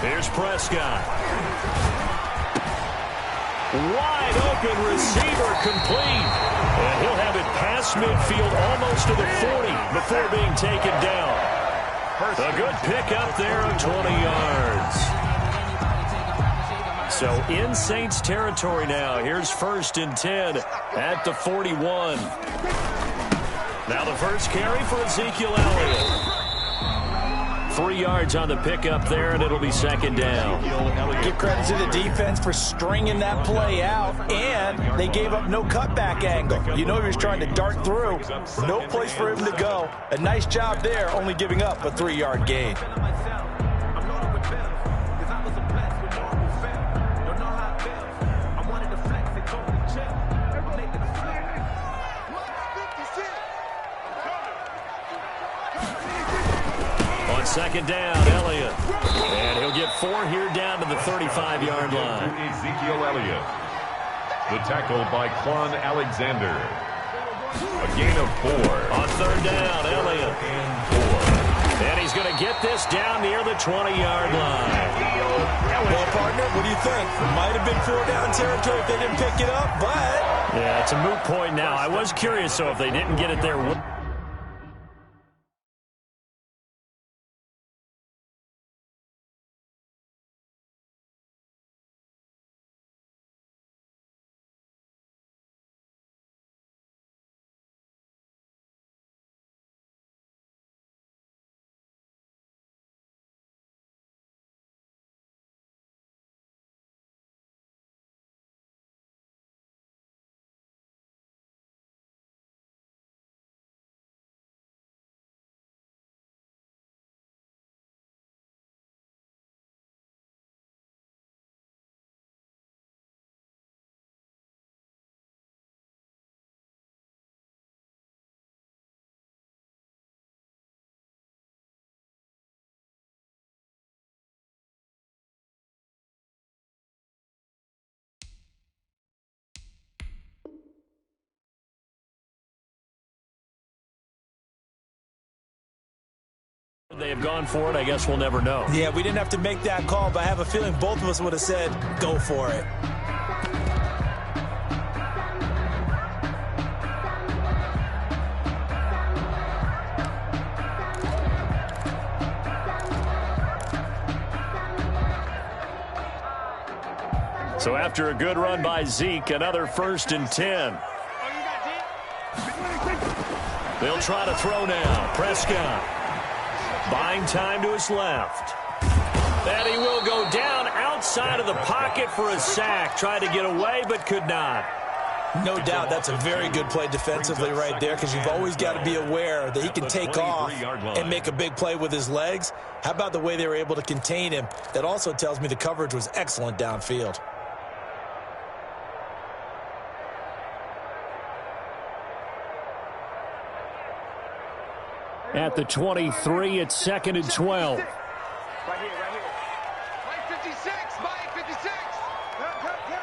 Here's Prescott. Wide open receiver complete. And he'll have it past midfield almost to the 40 before being taken down. A good pickup there of 20 yards. So in Saints territory now. Here's 1st and 10 at the 41. Now the first carry for Ezekiel Elliott. 3 yards on the pickup there, and it'll be 2nd down. Give credit to the defense for stringing that play out, and they gave up no cutback angle. You know he was trying to dart through. No place for him to go. A nice job there, only giving up a 3-yard gain. On 2nd down, Elliott. And he'll get 4 here down to the 35-yard line. Ezekiel Elliott. The tackle by Quan Alexander. A gain of 4. On 3rd down, Elliott. And he's going to get this down near the 20-yard line. Well, partner, what do you think? Might have been 4-down territory if they didn't pick it up, but... Yeah, it's a moot point now. I was curious, though, if they didn't get it there. They have gone for it. I guess we'll never know. Yeah, we didn't have to make that call, but I have a feeling both of us would have said, go for it. So after a good run by Zeke, another 1st and 10. They'll try to throw now. Prescott buying time to his left. And he will go down outside of the pocket for a sack. Tried to get away, but could not. No doubt that's a very good play defensively right there, because you've always got to be aware that he can take off and make a big play with his legs. How about the way they were able to contain him? That also tells me the coverage was excellent downfield. At the 23, it's 2nd and 12. Right here, right here. Mike 56, Mike 56. Yep.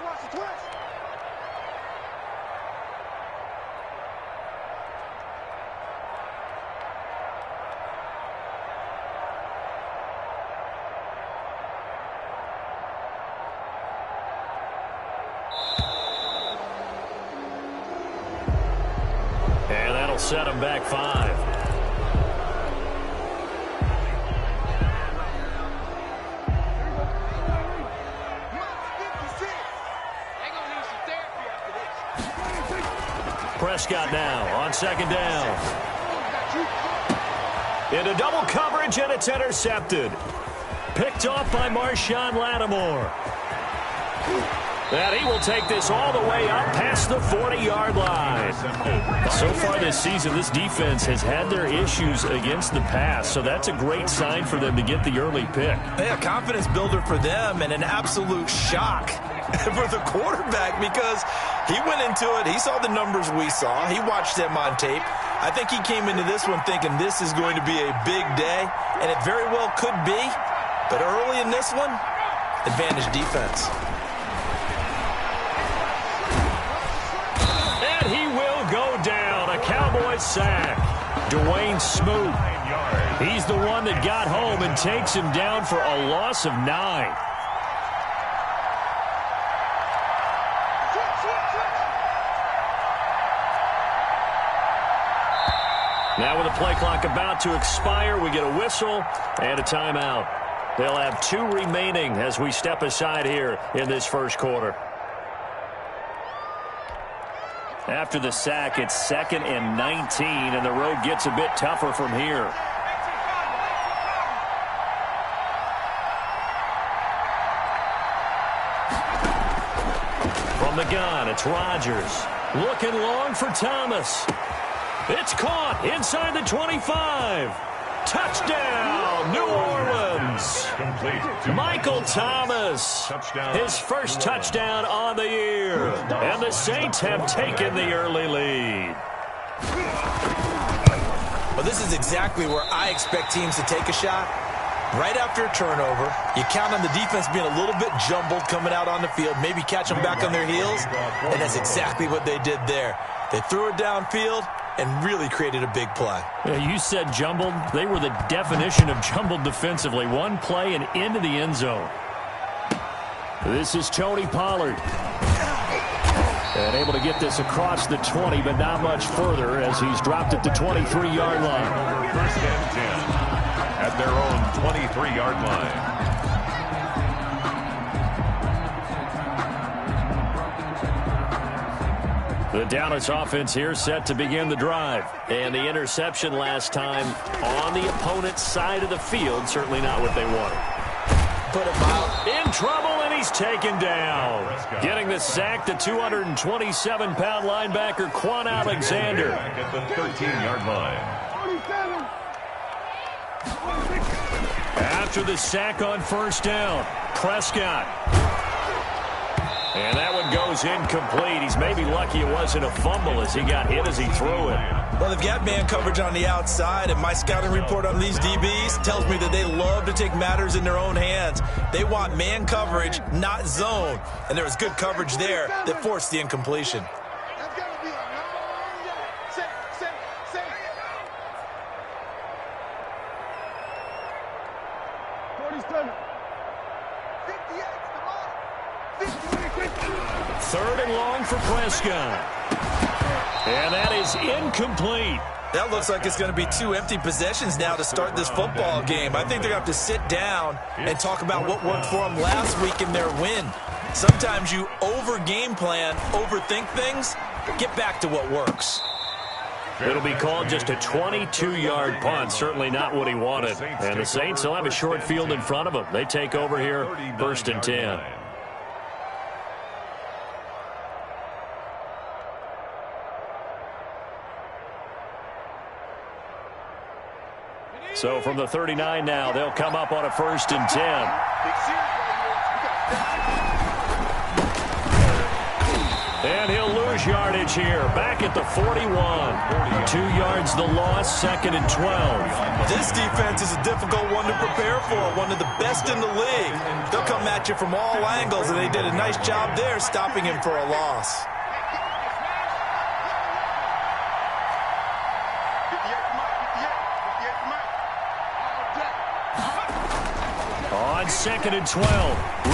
Watch the twist. And that'll set him back 5. Prescott now on 2nd down. Into double coverage, and it's intercepted. Picked off by Marshawn Lattimore. And he will take this all the way up past the 40-yard line. So far this season, this defense has had their issues against the pass, so that's a great sign for them to get the early pick. Yeah, confidence builder for them, and an absolute shock for the quarterback, because he went into it, he saw the numbers we saw, he watched them on tape. I think he came into this one thinking this is going to be a big day, and it very well could be, but early in this one, advantage defense. Cowboys sack. Dwayne Smoot. He's the one that got home and takes him down for a loss of 9. Now with the play clock about to expire, we get a whistle and a timeout. They'll have 2 remaining as we step aside here in this first quarter. After the sack, it's 2nd and 19, and the road gets a bit tougher from here. From the gun, it's Rodgers. Looking long for Thomas. It's caught inside the 25. Touchdown, New Orleans. Michael Thomas, his first touchdown on the year. And the Saints have taken the early lead. Well, this is exactly where I expect teams to take a shot. Right after a turnover, you count on the defense being a little bit jumbled coming out on the field, maybe catch them back on their heels, and that's exactly what they did there. They threw it downfield and really created a big play. Yeah, you said jumbled. They were the definition of jumbled defensively. One play and into the end zone. This is Tony Pollard. And able to get this across the 20, but not much further as he's dropped at the 23-yard line. First and 10 at their own 23-yard line. The Dallas offense here set to begin the drive. And the interception last time on the opponent's side of the field, certainly not what they wanted. Put him out. In trouble, and he's taken down. Getting the sack, the 227-pound linebacker, Quan Alexander. Back at the 13-yard line. After the sack on first down, Prescott. And that one goes incomplete. He's maybe lucky it wasn't a fumble as he got hit as he threw it. Well, they've got man coverage on the outside, and my scouting report on these DBs tells me that they love to take matters in their own hands. They want man coverage, not zone. And there was good coverage there that forced the incompletion. for Prescott. And that is incomplete. That looks like it's going to be 2 empty possessions now to start this football game. I think they're going to have to sit down and talk about what worked for them last week in their win. Sometimes you over-game plan, overthink things. Get back to what works. It'll be called just a 22-yard punt. Certainly not what he wanted. And the Saints will have a short field in front of them. They take over here, 1st and 10. So from the 39 now, they'll come up on a 1st and 10. And he'll lose yardage here. Back at the 41. 2 yards the loss, 2nd and 12. This defense is a difficult one to prepare for. One of the best in the league. They'll come at you from all angles, and they did a nice job there stopping him for a loss. On 2nd and 12,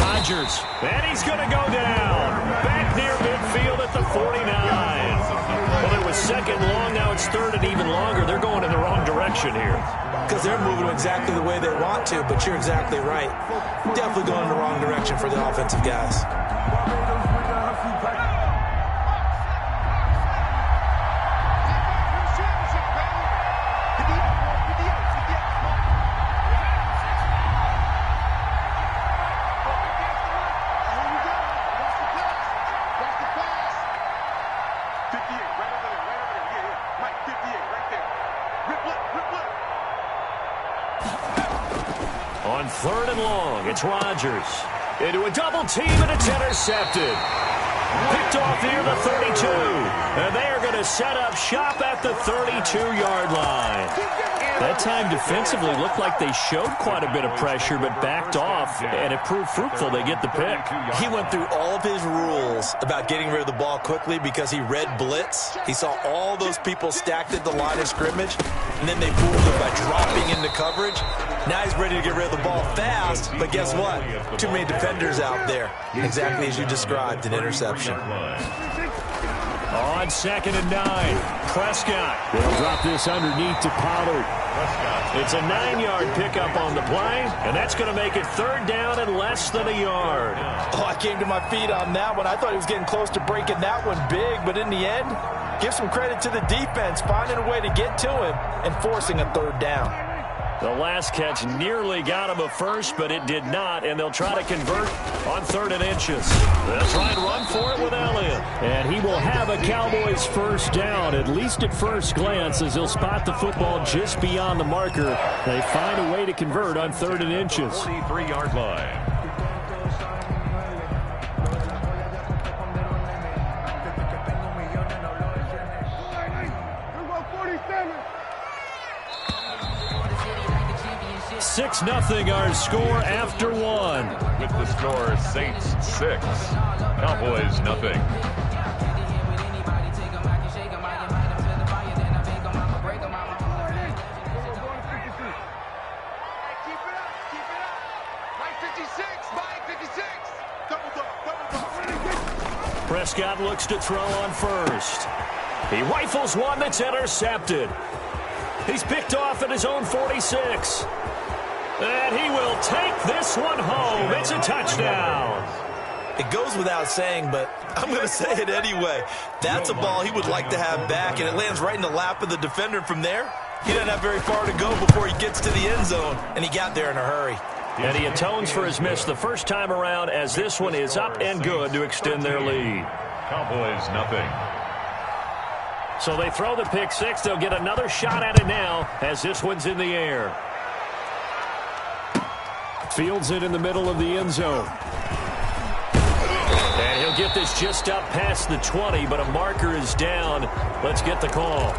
Rodgers, and he's going to go down. Back near midfield at the 49. Well, it was 2nd long, now it's 3rd and even longer. They're going in the wrong direction here. Because they're moving exactly the way they want to, but you're exactly right. Definitely going in the wrong direction for the offensive guys. On 3rd and long, it's Rodgers. Into a double team, and it's intercepted. Picked off near the 32. And they are going to set up shop at the 32-yard line. That time defensively looked like they showed quite a bit of pressure, but backed off, and it proved fruitful. They get the pick. He went through all of his rules about getting rid of the ball quickly because he read blitz. He saw all those people stacked at the line of scrimmage, and then they fooled him by dropping into coverage. Now he's ready to get rid of the ball fast, but guess what? Too many defenders out there. Exactly as you described, an interception. On 2nd and 9, Prescott. They'll drop this underneath to Pollard. It's a 9-yard pickup on the play, and that's going to make it 3rd down and less than a yard. Oh, I came to my feet on that one. I thought he was getting close to breaking that one big, but in the end, give some credit to the defense, finding a way to get to him and forcing a 3rd down. The last catch nearly got him a first, but it did not, and they'll try to convert on 3rd and inches. They'll try and run for it with Elliott. And he will have a Cowboys 1st down, at least at first glance, as he'll spot the football just beyond the marker. They find a way to convert on 3rd and inches. 43-yard line. Six 6-0 our score after 1. With the score, Saints 6, Cowboys nothing. Prescott looks to throw on 1st. He rifles one that's intercepted. He's picked off at his own 46. And he will take this one home. It's a touchdown. It goes without saying, but I'm going to say it anyway. That's a ball he would like to have back, and it lands right in the lap of the defender from there. He doesn't have very far to go before he gets to the end zone, and he got there in a hurry. And he atones for his miss the first time around, as this one is up and good to extend their lead. Cowboys nothing. So they throw the pick six. They'll get another shot at it now as this one's in the air. Fields it in the middle of the end zone. And he'll get this just up past the 20, but a marker is down. Let's get the call.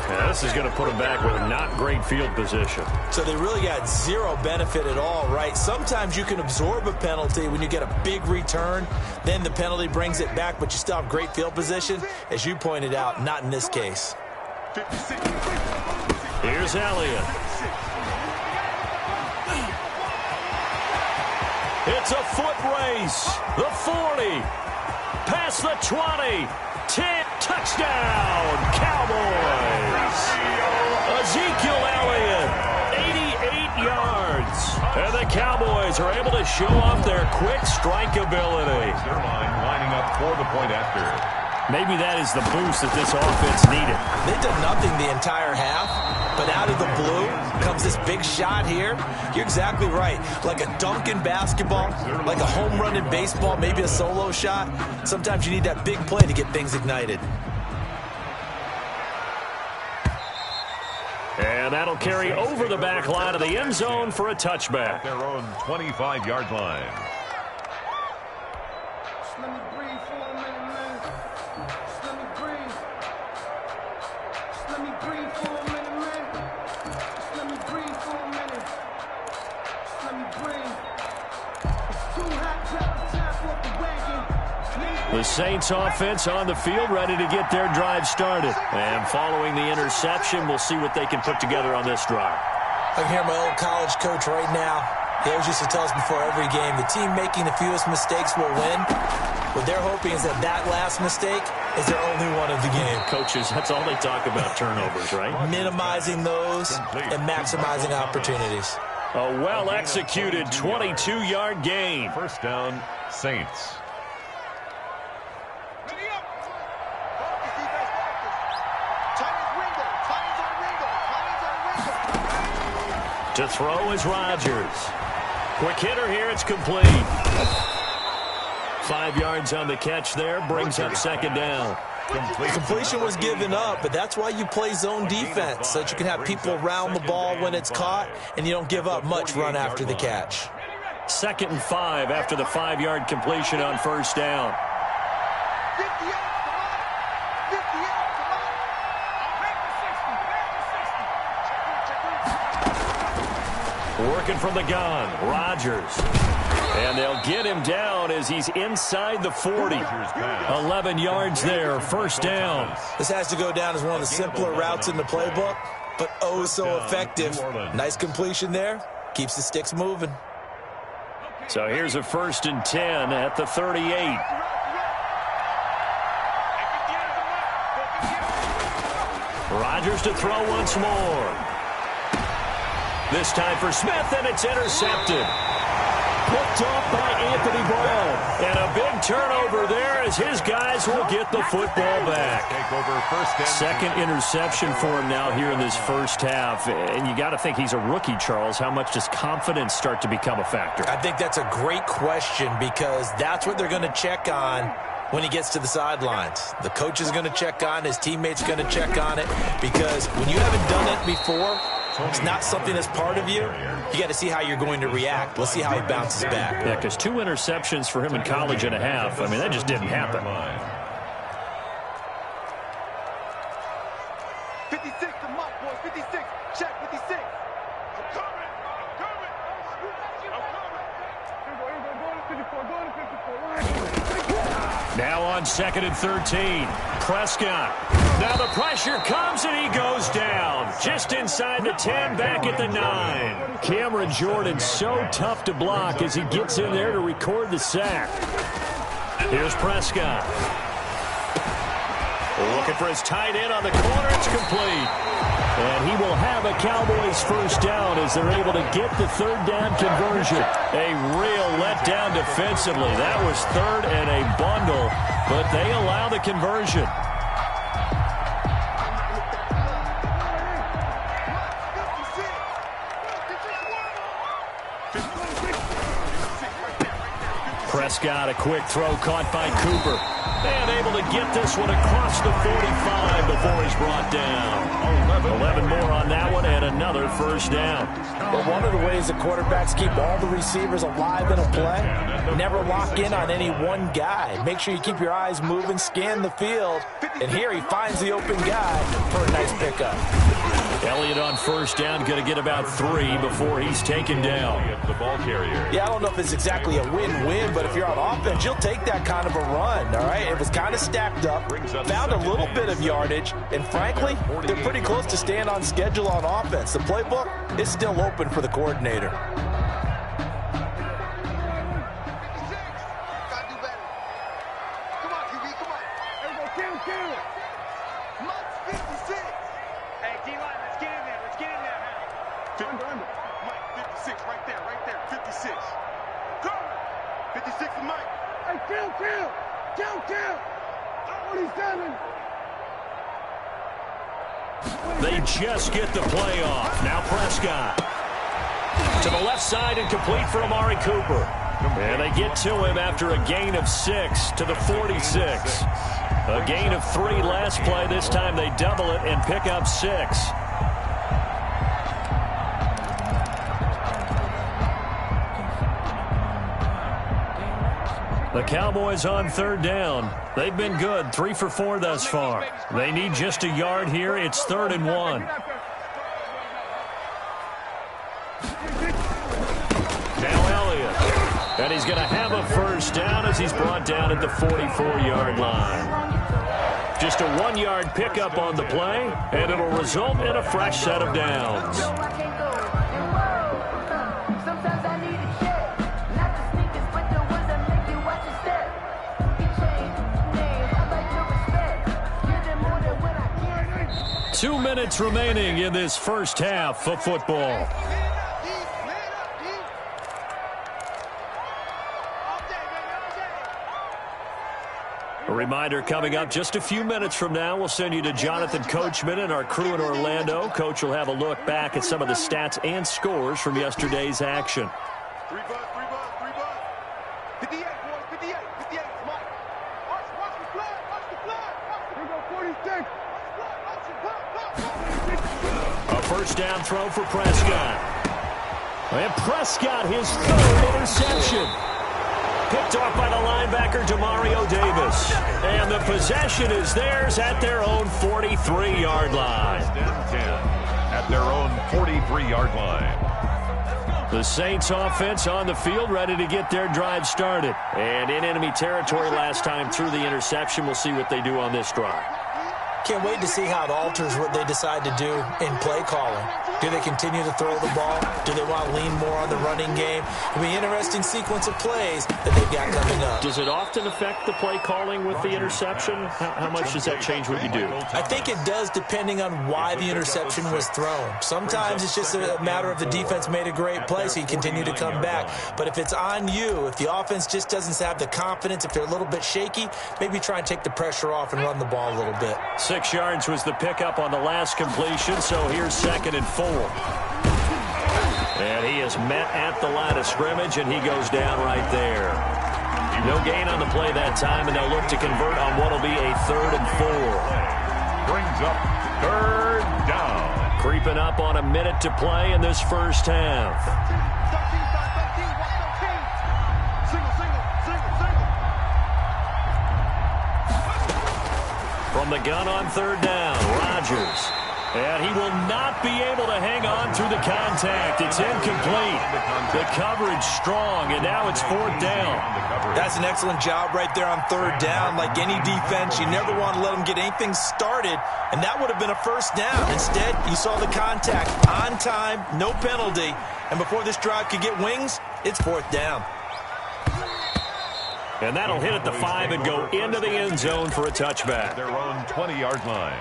Now, this is going to put him back with not great field position. So they really got zero benefit at all, right? Sometimes you can absorb a penalty when you get a big return. Then the penalty brings it back, but you still have great field position. As you pointed out, not in this case. Here's Elliott. It's a foot race. The 40. past the 20. 10, touchdown, Cowboys. Ezekiel Elliott, 88 yards. And the Cowboys are able to show off their quick strike ability. Their line lining up for the point after. Maybe that is the boost that this offense needed. They've done nothing the entire half, but out of the blue comes this big shot here. You're exactly right. Like a dunk in basketball, like a home run in baseball, maybe a solo shot. Sometimes you need that big play to get things ignited. And that'll carry over the back line of the end zone for a touchback. Their own 25-yard line. The Saints offense on the field, ready to get their drive started. And following the interception, we'll see what they can put together on this drive. I can hear my old college coach right now. He always used to tell us before every game, the team making the fewest mistakes will win. What they're hoping is that that last mistake is their only one of the game. Coaches, that's all they talk about, turnovers, right? Minimizing those and maximizing opportunities. A well-executed 22-yard gain. First down, Saints. To throw is Rodgers. Quick hitter here, it's complete. 5 yards on the catch there, brings up second down. Completion was given up, but that's why you play zone defense, so that you can have people around the ball when it's caught, and you don't give up much run after the catch. 2nd and 5 after the 5-yard completion on first down. Working from the gun, Rodgers. And they'll get him down as he's inside the 40. 11 yards there, first down. This has to go down as one of the simpler routes in the playbook, but oh so effective. Nice completion there. Keeps the sticks moving. So here's a 1st and 10 at the 38. Rodgers to throw once more. This time for Smith, and it's intercepted. Picked off by Anthony Brown. And a big turnover there as his guys will get the football back. Second interception for him now here in this first half. And you got to think he's a rookie, Charles. How much does confidence start to become a factor? I think that's a great question because that's what they're going to check on when he gets to the sidelines. The coach is going to check on, his teammates are going to check on it, because when you haven't done it before, it's not something that's part of you. You got to see how you're going to react. Let's see how he bounces back. Yeah, because 2 interceptions for him in college and a half. I mean, that just didn't happen. 56 to Mike, boys. 56. Check 56. I'm coming. I'm coming. Now on 2nd and 13. Prescott. Now the pressure comes and he goes down. Just inside the 10, back at the 9. Cameron Jordan so tough to block as he gets in there to record the sack. Here's Prescott. Looking for his tight end on the corner. It's complete. And he will have a Cowboys first down as they're able to get the 3rd down conversion. A real letdown defensively. That was 3rd and a bundle, but they allow the conversion. Prescott, a quick throw caught by Cooper. And able to get this one across the 45 before he's brought down. 11 more on that one and another first down. Well, one of the ways the quarterbacks keep all the receivers alive in a play, never lock in on any one guy. Make sure you keep your eyes moving, scan the field, and here he finds the open guy for a nice pickup. Elliott on first down, going to get about 3 before he's taken down. The ball carrier. Yeah, I don't know if it's exactly a win-win, but if you're on offense, you'll take that kind of a run, all right? It was kind of stacked up, found a little bit of yardage, and frankly, they're pretty close to staying on schedule on offense. The playbook is still open for the coordinator. Gotta do better. Come on, D-line, let's get in there. Let's get in there, man. Mike, 56, right there, 56. Cover. 56 to Mike. Hey, kill. 27. They just get the play off. Now Prescott. To the left side and complete for Amari Cooper. And they get to him after a gain of 6 to the 46. A gain of 3 last play. This time they double it and pick up 6. The Cowboys on 3rd down. They've been good, 3 for 4 thus far. They need just a yard here. It's 3rd and 1. Now Elliott. And he's going to have a first down as he's brought down at the 44-yard line. Just a 1-yard pickup on the play, and it'll result in a fresh set of downs. Sometimes I need a check, not the sneakers, but the ones that make you watch your step. You change name, I like your respect. Give them more than when I get. 2 minutes remaining in this first half of football. A reminder coming up just a few minutes from now, we'll send you to Jonathan Coachman and our crew in Orlando. Coach will have a look back at some of the stats and scores from yesterday's action. 3 buzz. 58, boys, 58. Mike. Watch the flag. Here go 46. A first down throw for Prescott. And Prescott, his 3rd interception. Picked off by the linebacker, Demario Davis. And the possession is theirs at their own 43-yard line. 10 at their own 43-yard line. The Saints offense on the field, ready to get their drive started. And in enemy territory last time through the interception. We'll see what they do on this drive. Can't wait to see how it alters what they decide to do in play calling. Do they continue to throw the ball? Do they want to lean more on the running game? It'll be an interesting sequence of plays that they've got coming up. Does it often affect the play calling with the interception? How much does that change what you do? I think it does, depending on why the interception was thrown. Sometimes it's just a matter of the defense made a great play, so you continue to come back. But if it's on you, if the offense just doesn't have the confidence, if they're a little bit shaky, maybe try and take the pressure off and run the ball a little bit. 6 yards was the pickup on the last completion, so here's 2nd and 4. And he is met at the line of scrimmage, and he goes down right there. No gain on the play that time, and they'll look to convert on what will be a 3rd and 4. Brings up 3rd down. Creeping up on a minute to play in this first half. 13, From the gun on 3rd down, Rodgers. And he will not be able to hang on through the contact. It's incomplete. The coverage strong, and now it's 4th down. That's an excellent job right there on 3rd down. Like any defense, you never want to let them get anything started, and that would have been a first down. Instead, you saw the contact on time, no penalty, and before this drive could get wings, it's 4th down. And that'll hit at the 5 and go into the end zone for a touchback. Their own 20-yard line.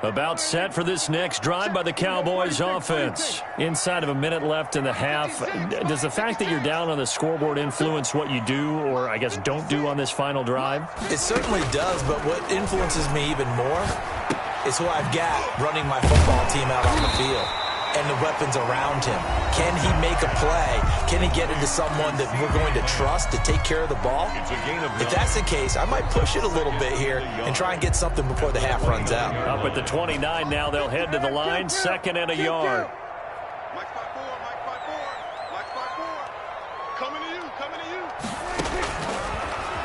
About set for this next drive by the Cowboys offense. Inside of a minute left in the half. Does the fact that you're down on the scoreboard influence what you do, or I guess don't do on this final drive? It certainly does, but what influences me even more is who I've got running my football team out on the field and the weapons around him. Can he make a play? Can he get into someone that we're going to trust to take care of the ball? If that's the case, I might push it a little bit here and try and get something before the half runs out. Up at the 29 now, they'll head to the line, 2nd and a yard. Mike 5-4. Coming to you.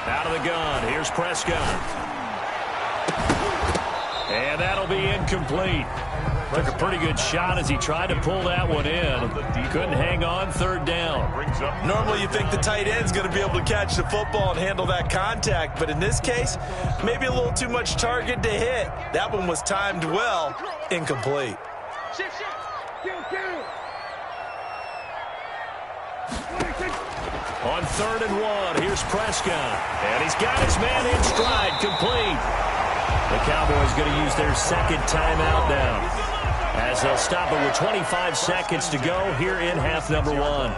Out of the gun, here's Prescott. And that'll be incomplete. Took a pretty good shot as he tried to pull that one in. Couldn't hang on, third down. Normally you think the tight end's going to be able to catch the football and handle that contact, but in this case, maybe a little too much target to hit. That one was timed well, incomplete. On 3rd and 1, here's Prescott. And he's got his man in stride, complete. The Cowboys going to use their second timeout now, as they'll stop it with 25 seconds to go here in half number 1.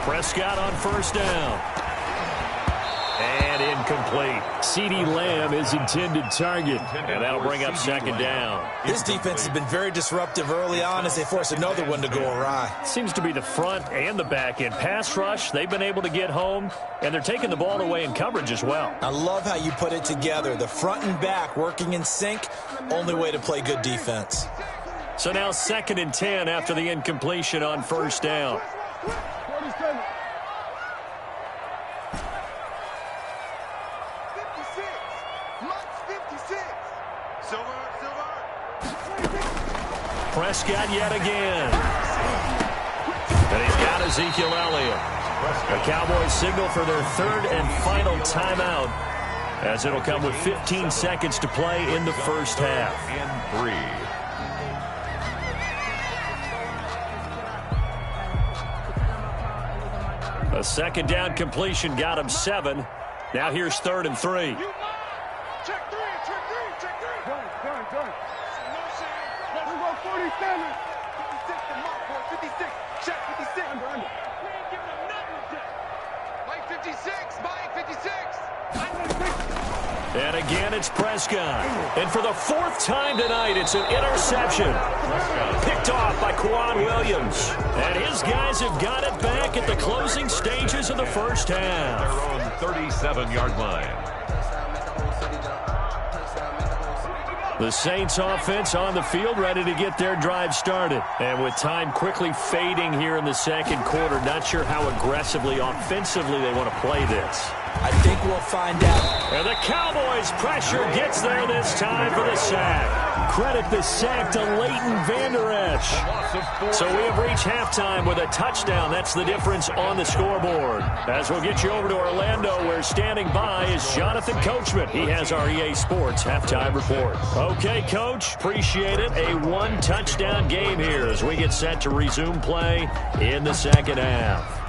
Prescott on first down. And incomplete. CeeDee Lamb is intended target. And that'll bring up second down. This defense has been very disruptive early on as they force another one to go awry. Seems to be the front and the back end. Pass rush, they've been able to get home, and they're taking the ball away in coverage as well. I love how you put it together. The front and back working in sync, only way to play good defense. So now 2nd and 10 after the incompletion on first down. Prescott yet again. And he's got Ezekiel Elliott. The Cowboys signal for their 3rd and final timeout, as it'll come with 15 seconds to play in the first half. In 3. A second down completion got him 7. Now here's 3rd and 3. Check three. Done. We go 47. 56 to mark, boy. 56. Check 56. Under. We ain't giving him nothing to check. Mike 56. Mike 56. And again, it's Prescott. And for the 4th time tonight, it's an interception. Picked off by Quan Williams. And his guys have got it back at the closing stages of the first half. Their own 37-yard line. The Saints offense on the field, ready to get their drive started. And with time quickly fading here in the second quarter, not sure how aggressively, offensively they want to play this. I think we'll find out. And the Cowboys' pressure gets there this time for the sack. Credit the sack to Leighton Vander Esch. So we have reached halftime with a touchdown. That's the difference on the scoreboard. As we'll get you over to Orlando, where standing by is Jonathan Coachman. He has our EA Sports halftime report. Okay, Coach, appreciate it. A 1-touchdown game here as we get set to resume play in the second half.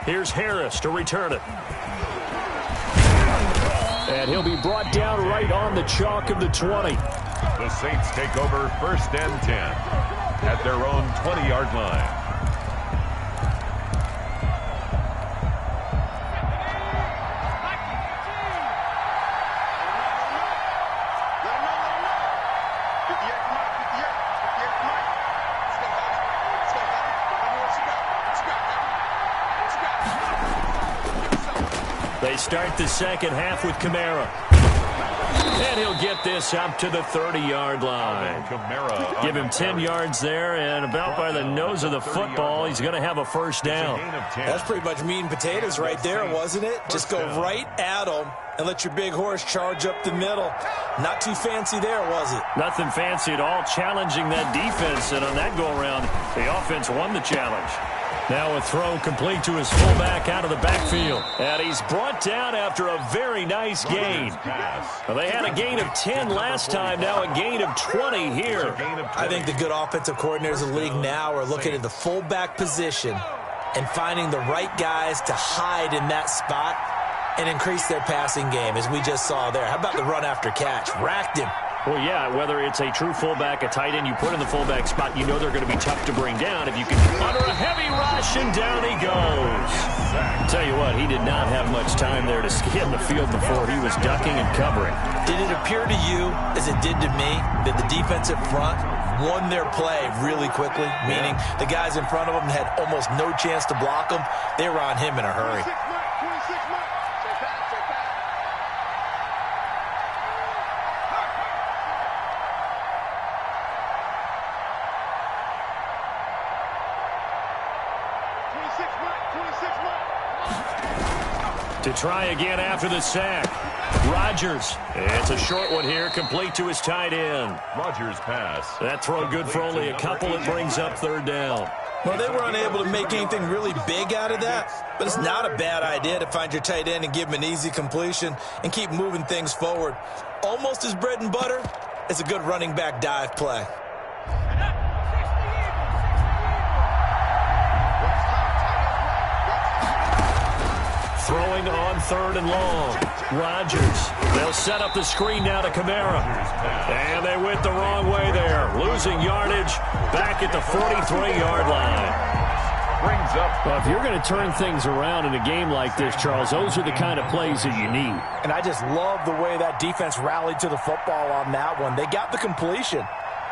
Here's Harris to return it. And he'll be brought down right on the chalk of the 20. The Saints take over 1st and 10 at their own 20-yard line. They start the second half with Kamara. And he'll get this up to the 30-yard line. Give him 10 yards there, and about by the nose of the football, he's going to have a first down. That's pretty much meat and potatoes right there, wasn't it? Just go right at him and let your big horse charge up the middle. Not too fancy there, was it? Nothing fancy at all, challenging that defense, and on that go-around, the offense won the challenge. Now a throw complete to his fullback out of the backfield. And he's brought down after a very nice gain. Well, they had a gain of 10 last time, now a gain of 20 here. I think the good offensive coordinators in the league now are looking at the fullback position and finding the right guys to hide in that spot and increase their passing game, as we just saw there. How about the run after catch? Racked him. Well, yeah, whether it's a true fullback, a tight end, you put in the fullback spot, you know they're going to be tough to bring down. If you can under a heavy rush, and down he goes. I'll tell you what, he did not have much time there to scan the field before he was ducking and covering. Did it appear to you, as it did to me, that the defensive front won their play really quickly? Meaning the guys in front of them had almost no chance to block them. They were on him in a hurry. To try again after the sack. Rodgers. It's a short one here, complete to his tight end. Rodgers' pass. That throw good for only a couple. It brings up third down. Well, they were unable to make anything really big out of that, but it's not a bad idea to find your tight end and give him an easy completion and keep moving things forward. Almost his bread and butter is a good running back dive play. Throwing on third and long. Rodgers. They'll set up the screen now to Kamara. And they went the wrong way there. Losing yardage back at the 43-yard line. Brings up. Well, if you're going to turn things around in a game like this, Charles, those are the kind of plays that you need. And I just love the way that defense rallied to the football on that one. They got the completion,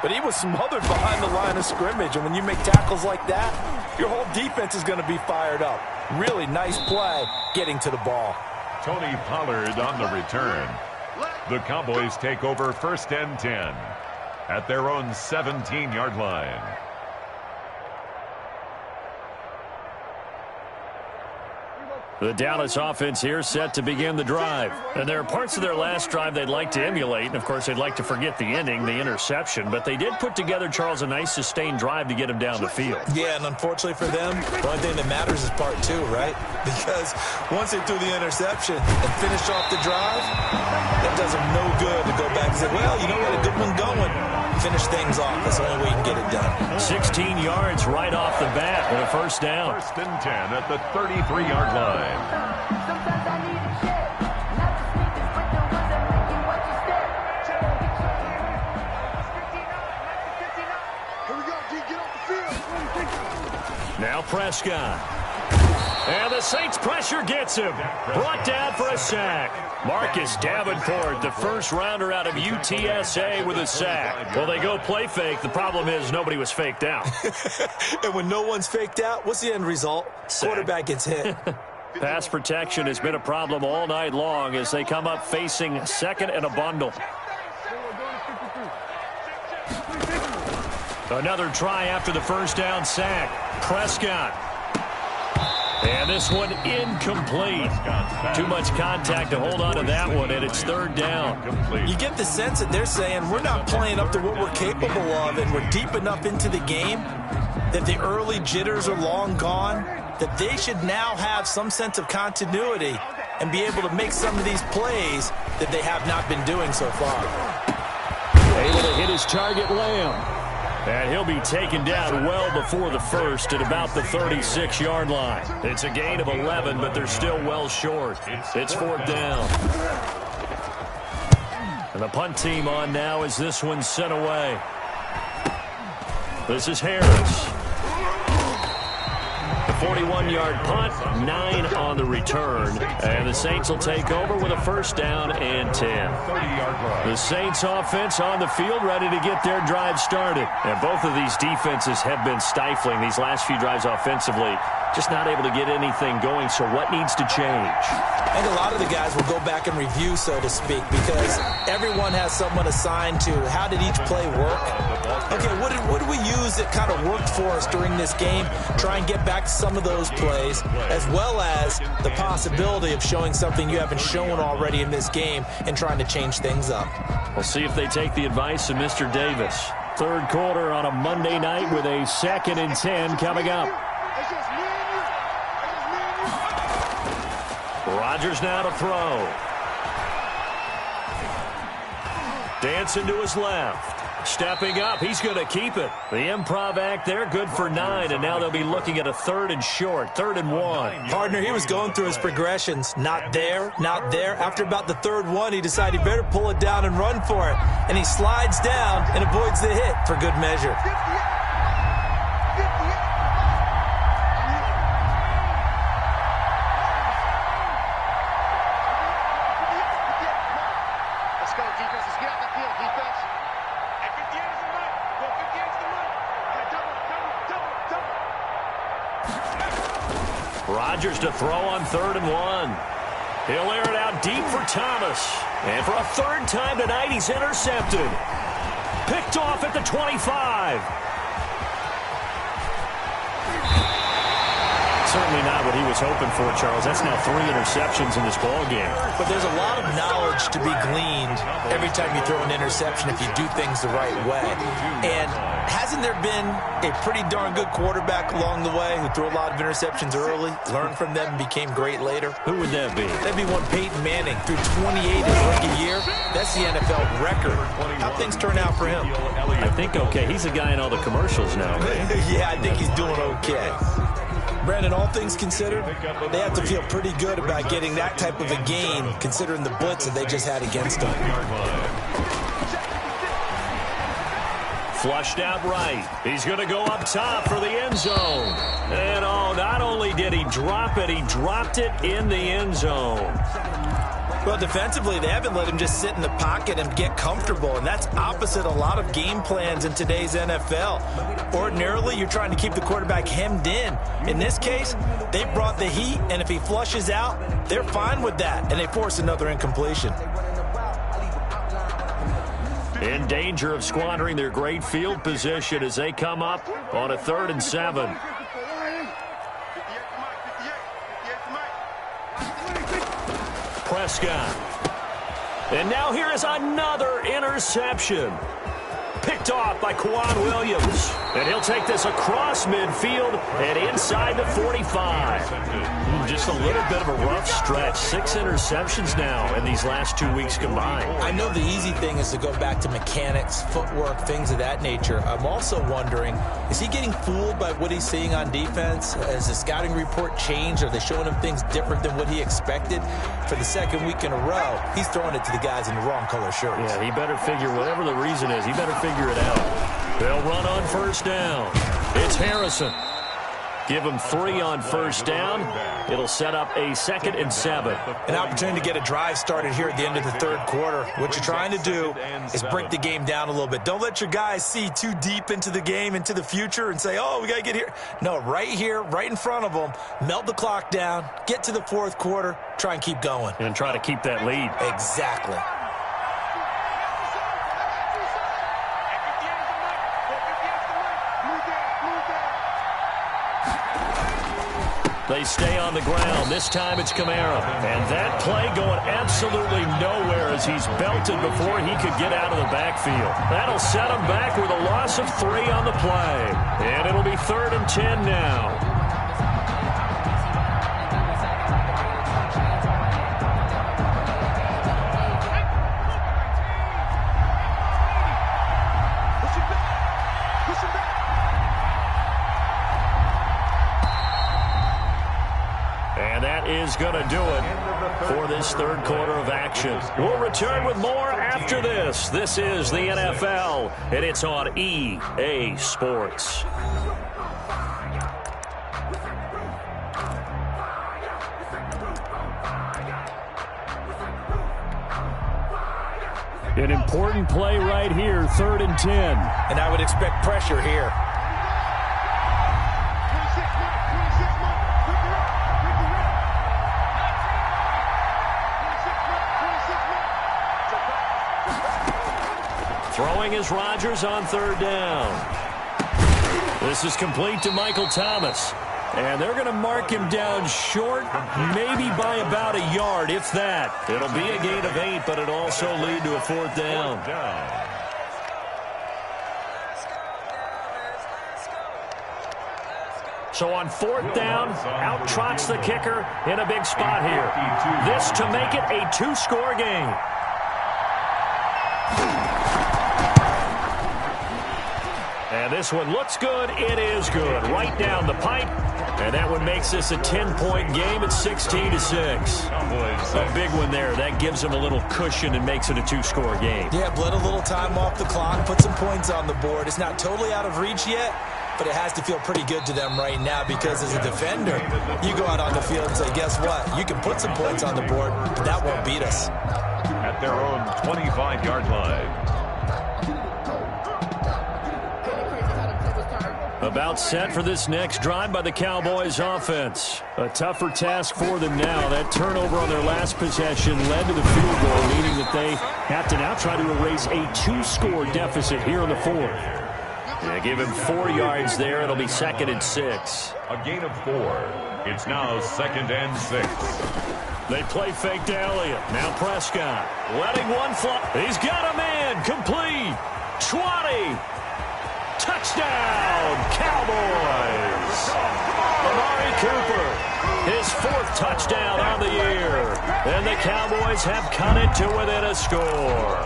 but he was smothered behind the line of scrimmage. And when you make tackles like that, your whole defense is going to be fired up. Really nice play getting to the ball. Tony Pollard on the return. The Cowboys take over 1st and 10 at their own 17-yard line. The Dallas offense here set to begin the drive. And there are parts of their last drive they'd like to emulate. And, of course, they'd like to forget the ending, the interception. But they did put together, Charles, a nice sustained drive to get him down the field. Yeah, and unfortunately for them, the only thing that matters is part two, right? Because once they threw the interception and finished off the drive, that does them no good to go back and say, well, you know what, a good one going. Finish things off. That's the only way you can get it done. 16 yards right off the bat with a first down. 1st and 10 at the 33-yard line. Sometimes I need a check. Not the sneakers, but the ones that make you watch your step. Here we go, G. Get off the field. Now Prescott. And the Saints pressure gets him. Brought down for a sack. Marcus Davenport, the first rounder out of UTSA with a sack. Well, they go play fake. The problem is nobody was faked out. And when no one's faked out, what's the end result? Sack. Quarterback gets hit. Pass protection has been a problem all night long as they come up facing second and a bundle. Another try after the first down sack. Prescott. And this one incomplete. Too much contact to hold on to that one, and it's third down. You get the sense that they're saying we're not playing up to what we're capable of, and we're deep enough into the game that the early jitters are long gone, that they should now have some sense of continuity and be able to make some of these plays that they have not been doing so far. Able to hit his target, Lamb. And he'll be taken down well before the first at about the 36-yard line. It's a gain of 11, but they're still well short. It's fourth down. And the punt team on now as this one's sent away. This is Harris. The 41-yard punt, 9 on the return. And the Saints will take over with a first down and 10. The Saints offense on the field ready to get their drive started. And both of these defenses have been stifling these last few drives offensively. Just not able to get anything going, so what needs to change? I think a lot of the guys will go back and review, so to speak, because everyone has someone assigned to how did each play work. Okay, what did we use that kind of worked for us during this game? Try and get back to some of those plays, as well as the possibility of showing something you haven't shown already in this game and trying to change things up. We'll see if they take the advice of Mr. Davis. Third quarter on a Monday night with a 2nd and 10 coming up. Rodgers now to throw. Dancing to his left. Stepping up, he's going to keep it. The improv act there, good for 9, and now they'll be looking at a 3rd and short, 3rd and 1. Partner, he was going through his progressions. Not there, not there. After about the 3rd one, he decided he better pull it down and run for it. And he slides down and avoids the hit for good measure. Rodgers to throw on 3rd and 1. He'll air it out deep for Thomas. And for a 3rd time tonight, he's intercepted. Picked off at the 25. certainly not what he was hoping for, Charles. That's now 3 interceptions in this ball game. But there's a lot of knowledge to be gleaned every time you throw an interception if you do things the right way. And hasn't there been a pretty darn good quarterback along the way who threw a lot of interceptions early, learned from them, and became great later? Who would that be? That'd be one Peyton Manning. Threw 28 his rookie year. That's the NFL record. How'd things turn out for him? I think okay. He's a guy in all the commercials now, right? Yeah, I think he's doing okay. Brandon, all things considered, they have to feel pretty good about getting that type of a gain, considering the blitz that they just had against them. Flushed out right. He's going to go up top for the end zone. And oh, not only did he drop it, he dropped it in the end zone. Well, defensively, they haven't let him just sit in the pocket and get comfortable, and that's opposite a lot of game plans in today's NFL. Ordinarily, you're trying to keep the quarterback hemmed in. In this case, they brought the heat, and if he flushes out, they're fine with that, and they force another incompletion. In danger of squandering their great field position as they come up on a 3rd and 7. Prescott. And now here is another interception. Picked off by Quan Williams. And he'll take this across midfield and inside the 45. Just a little bit of a rough stretch. 6 interceptions now in these last 2 weeks combined. I know the easy thing is to go back to mechanics, footwork, things of that nature. I'm also wondering, is he getting fooled by what he's seeing on defense? Has the scouting report changed? Are they showing him things different than what he expected? For the 2nd week in a row, he's throwing it to the guys in the wrong color shirts. Yeah, he better figure, whatever the reason is, he better figure it out. They'll run on 1st down. It's Harrison. Give him 3 on 1st down. It'll set up a 2nd and 7. An opportunity to get a drive started here at the end of the 3rd quarter. What you're trying to do is break the game down a little bit. Don't let your guys see too deep into the game, into the future, and say, oh, we got to get here. No, right here, right in front of them, melt the clock down, get to the 4th quarter, try and keep going. And try to keep that lead. Exactly. They stay on the ground. This time it's Kamara. And that play going absolutely nowhere as he's belted before he could get out of the backfield. That'll set him back with a loss of 3 on the play. And it'll be 3rd and 10 now. Is going to do it for this 3rd quarter of action. We'll return with more after this. This is the NFL, and it's on EA Sports. An important play right here, 3rd and 10. And I would expect pressure here. Throwing is Rodgers on 3rd down. This is complete to Michael Thomas. And they're going to mark him down short, maybe by about a yard, if that. It'll be a gain of 8, but it'll also lead to a 4th down. So on 4th down, out trots the kicker in a big spot here. This to make it a 2-score game. And this one looks good. It is good. Right down the pipe. And that one makes this a 10-point game at 16-6. A big one there. That gives them a little cushion and makes it a 2-score game. Yeah, bled a little time off the clock, put some points on the board. It's not totally out of reach yet, but it has to feel pretty good to them right now because as a defender, you go out on the field and say, guess what? You can put some points on the board, but that won't beat us. At their own 25-yard line. About set for this next drive by the Cowboys offense. A tougher task for them now. That turnover on their last possession led to the field goal, meaning that they have to now try to erase a 2-score deficit here in the 4th. Yeah, give him 4 yards there. It'll be 2nd and 6. A gain of 4. It's now 2nd and 6. They play fake to Elliott. Now Prescott letting one fly. He's got a man. Complete. 20. Touchdown, Cowboys. Amari Cooper, his 4th touchdown on the year. And the Cowboys have cut it to within a score.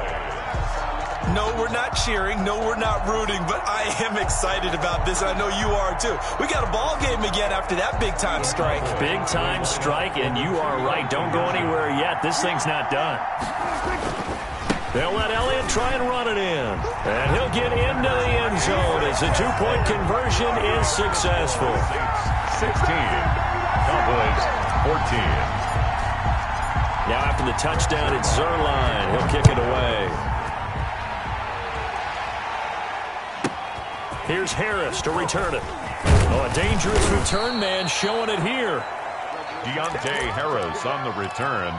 No, we're not cheering. No, we're not rooting. But I am excited about this. I know you are, too. We got a ball game again after that big-time strike. Big-time strike, and you are right. Don't go anywhere yet. This thing's not done. They'll let Elliott try and run it in. And he'll get into the end zone as the 2-point conversion is successful. 16. Cowboys 14. Now after the touchdown, it's Zuerlein. He'll kick it away. Here's Harris to return it. Oh, a dangerous return man showing it here. Deontay Harris on the return.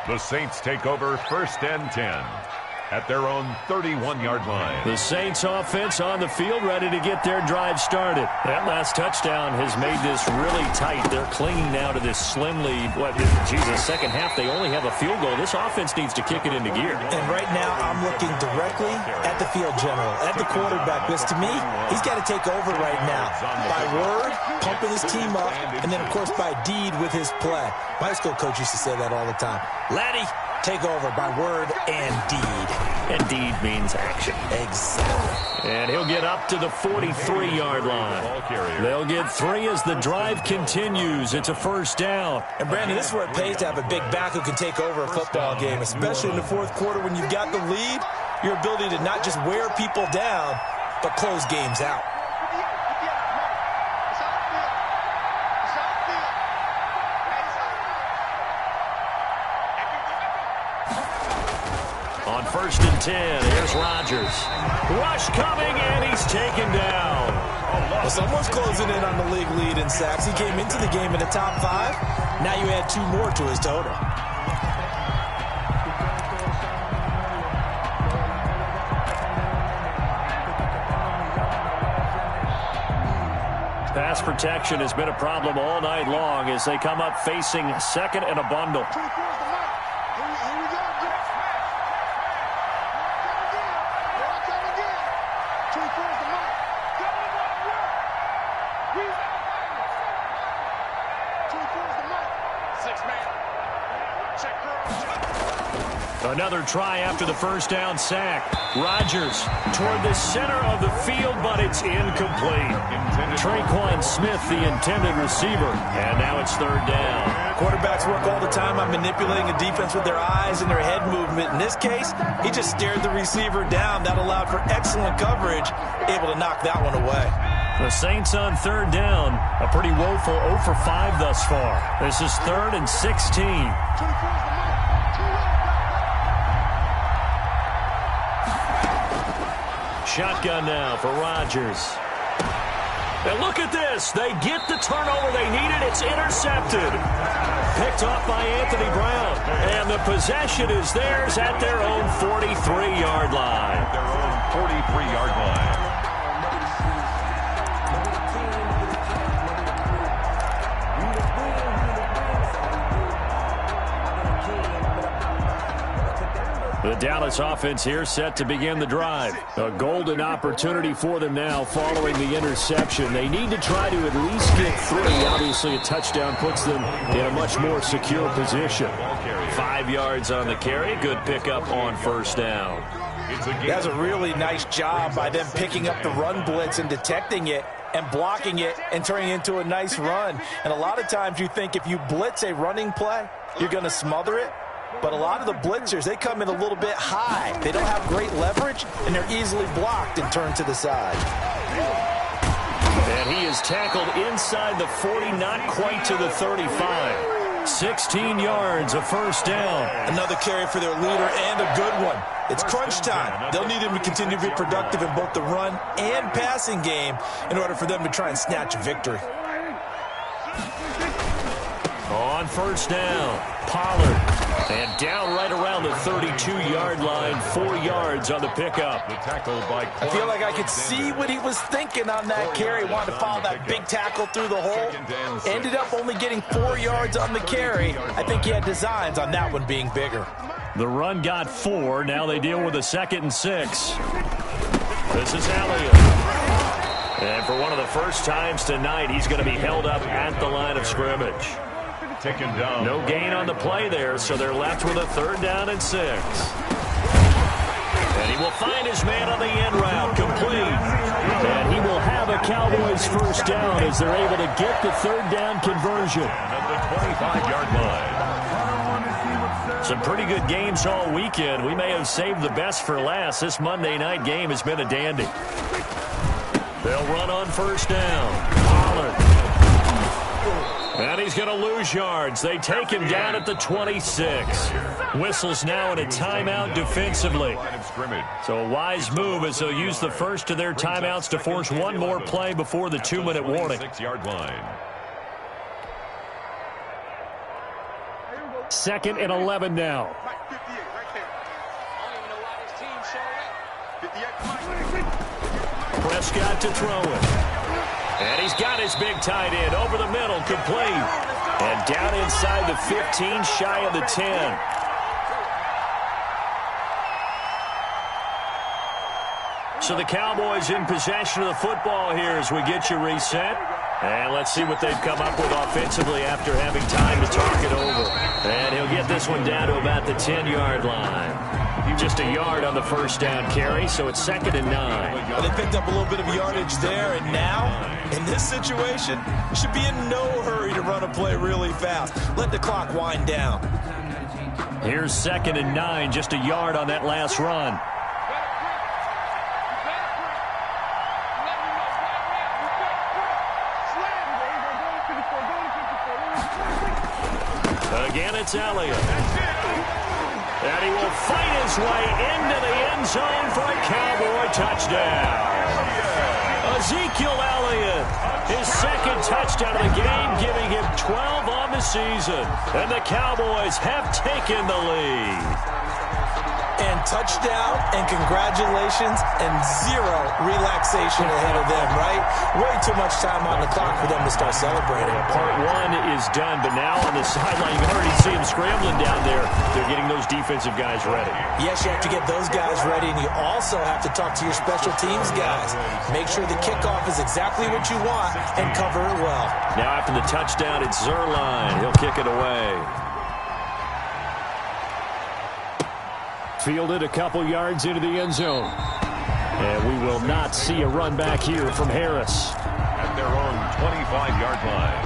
The Saints take over 1st and 10 at their own 31-yard line. The Saints offense on the field, ready to get their drive started. That last touchdown has made this really tight. They're clinging now to this slim lead. Second half, they only have a field goal. This offense needs to kick it into gear. And right now, I'm looking directly at the field general, at the quarterback. Because to me, he's got to take over right now. By word, pumping his team up, and then, of course, by deed with his play. My high school coach used to say that all the time. Laddie, take over by word and deed. And deed means action. Exactly. And he'll get up to the 43-yard line. They'll get 3 as the drive continues. It's a 1st down. And, Brandon, this is where it pays to have a big back who can take over a football game, especially in the 4th quarter when you've got the lead. Your ability to not just wear people down, but close games out. On 1st and 10, here's Rodgers. Rush coming, and he's taken down. Well, someone's closing in on the league lead in sacks. He came into the game in the top 5. Now you add 2 more to his total. Pass protection has been a problem all night long as they come up facing 2nd and a bundle. Another try after the 1st down sack. Rodgers toward the center of the field, but it's incomplete. Traquan Smith, the intended receiver, and now it's 3rd down. Quarterbacks work all the time on manipulating a defense with their eyes and their head movement. In this case, he just stared the receiver down. That allowed for excellent coverage, able to knock that one away. The Saints on 3rd down, a pretty woeful 0 for 5 thus far. This is 3rd and 16. Shotgun now for Rodgers. And look at this. They get the turnover they needed. It's intercepted. Picked off by Anthony Brown. And the possession is theirs at their own 43-yard line. Their own 43-yard line. The Dallas offense here set to begin the drive. A golden opportunity for them now following the interception. They need to try to at least get 3. Obviously, a touchdown puts them in a much more secure position. 5 yards on the carry. Good pickup on 1st down. That's a really nice job by them picking up the run blitz and detecting it and blocking it and turning it into a nice run. And a lot of times you think if you blitz a running play, you're going to smother it. But a lot of the blitzers, they come in a little bit high. They don't have great leverage, and they're easily blocked and turned to the side. And he is tackled inside the 40, not quite to the 35. 16 yards, a 1st down. Another carry for their leader and a good one. It's crunch time. They'll need him to continue to be productive in both the run and passing game in order for them to try and snatch a victory. On first down, Pollard. And down right around the 32-yard line, 4 yards on the pickup. The tackle by I feel like I could see what he was thinking on that carry. Wanted to follow that big tackle through the hole. Ended up only getting 4 yards on the carry. I think he had designs on that one being bigger. The run got 4. Now they deal with a 2nd and 6. This is Elliott. And for one of the first times tonight, he's going to be held up at the line of scrimmage. Taken down. No gain on the play there, so they're left with a 3rd down and 6. And he will find his man on the end route, complete. And he will have a Cowboys first down as they're able to get the 3rd down conversion. At the 25-yard line. Some pretty good games all weekend. We may have saved the best for last. This Monday night game has been a dandy. They'll run on first down. Pollard. And he's going to lose yards. They take him down at the 26. Whistles now in a timeout defensively. So a wise move as they'll use the first of their timeouts to force one more play before the 2-minute warning. 6-yard line. 2nd and 11 now. Prescott to throw it. And he's got his big tight end over the middle, complete. And down inside the 15, shy of the 10. So the Cowboys in possession of the football here as we get you reset. And let's see what they've come up with offensively after having time to talk it over. And he'll get this one down to about the 10-yard line. Just a yard on the first down carry, so it's 2nd and 9. Well, they picked up a little bit of yardage there, and now, in this situation, should be in no hurry to run a play really fast. Let the clock wind down. Here's 2nd and 9, just a yard on that last run. Again, it's Elliott. And he will fight his way into the end zone for a Cowboy touchdown. Ezekiel Elliott, his 2nd touchdown of the game, giving him 12 on the season. And the Cowboys have taken the lead. And touchdown, and congratulations, and 0 relaxation ahead of them, right? Way too much time on the clock for them to start celebrating. Part 1 is done, but now on the sideline, you can already see him scrambling down there. They're getting those defensive guys ready. Yes, you have to get those guys ready, and you also have to talk to your special teams guys. Make sure the kickoff is exactly what you want, and cover it well. Now after the touchdown, it's Zuerlein. He'll kick it away. Fielded a couple yards into the end zone. And we will not see a run back here from Harris. At their own 25-yard line.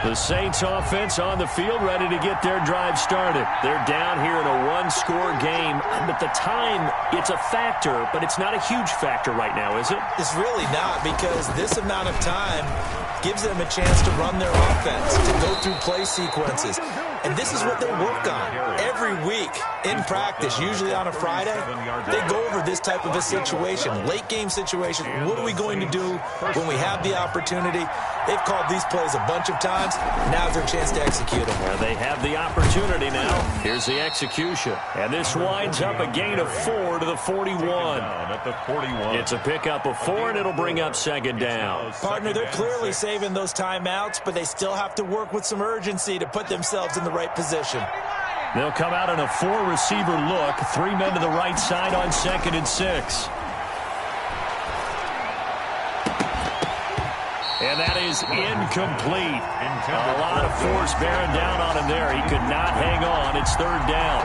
The Saints offense on the field, ready to get their drive started. They're down here in a one-score game. At the time, it's a factor, but it's not a huge factor right now, is it? It's really not, because this amount of time gives them a chance to run their offense, to go through play sequences. And this is what they work on every week in practice, usually on a Friday. They go over this type of a situation, late game situation. What are we going to do when we have the opportunity? They've called these plays a bunch of times. Now's their chance to execute them. Well, they have the opportunity now. Here's the execution. And this winds up a gain of 4 to the 41. At the 41. It's a pickup of 4, and it'll bring up 2nd down. Partner, they're clearly saving those timeouts, but they still have to work with some urgency to put themselves in the right position. They'll come out in a 4-receiver look. 3 men to the right side on 2nd and 6. And that is incomplete. A lot of force bearing down on him there. He could not hang on. It's 3rd down.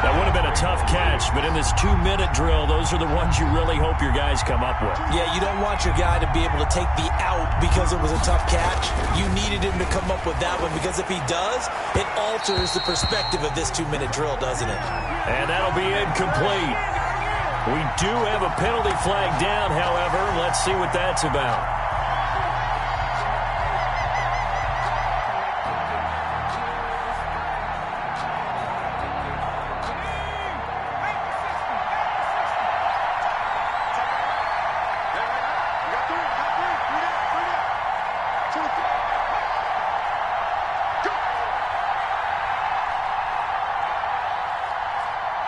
That would have been a tough catch, but in this 2-minute drill, those are the ones you really hope your guys come up with. Yeah, you don't want your guy to be able to take the out because it was a tough catch. You needed him to come up with that one, because if he does, it alters the perspective of this 2-minute drill, doesn't it? And that'll be incomplete. We do have a penalty flag down, however. Let's see what that's about.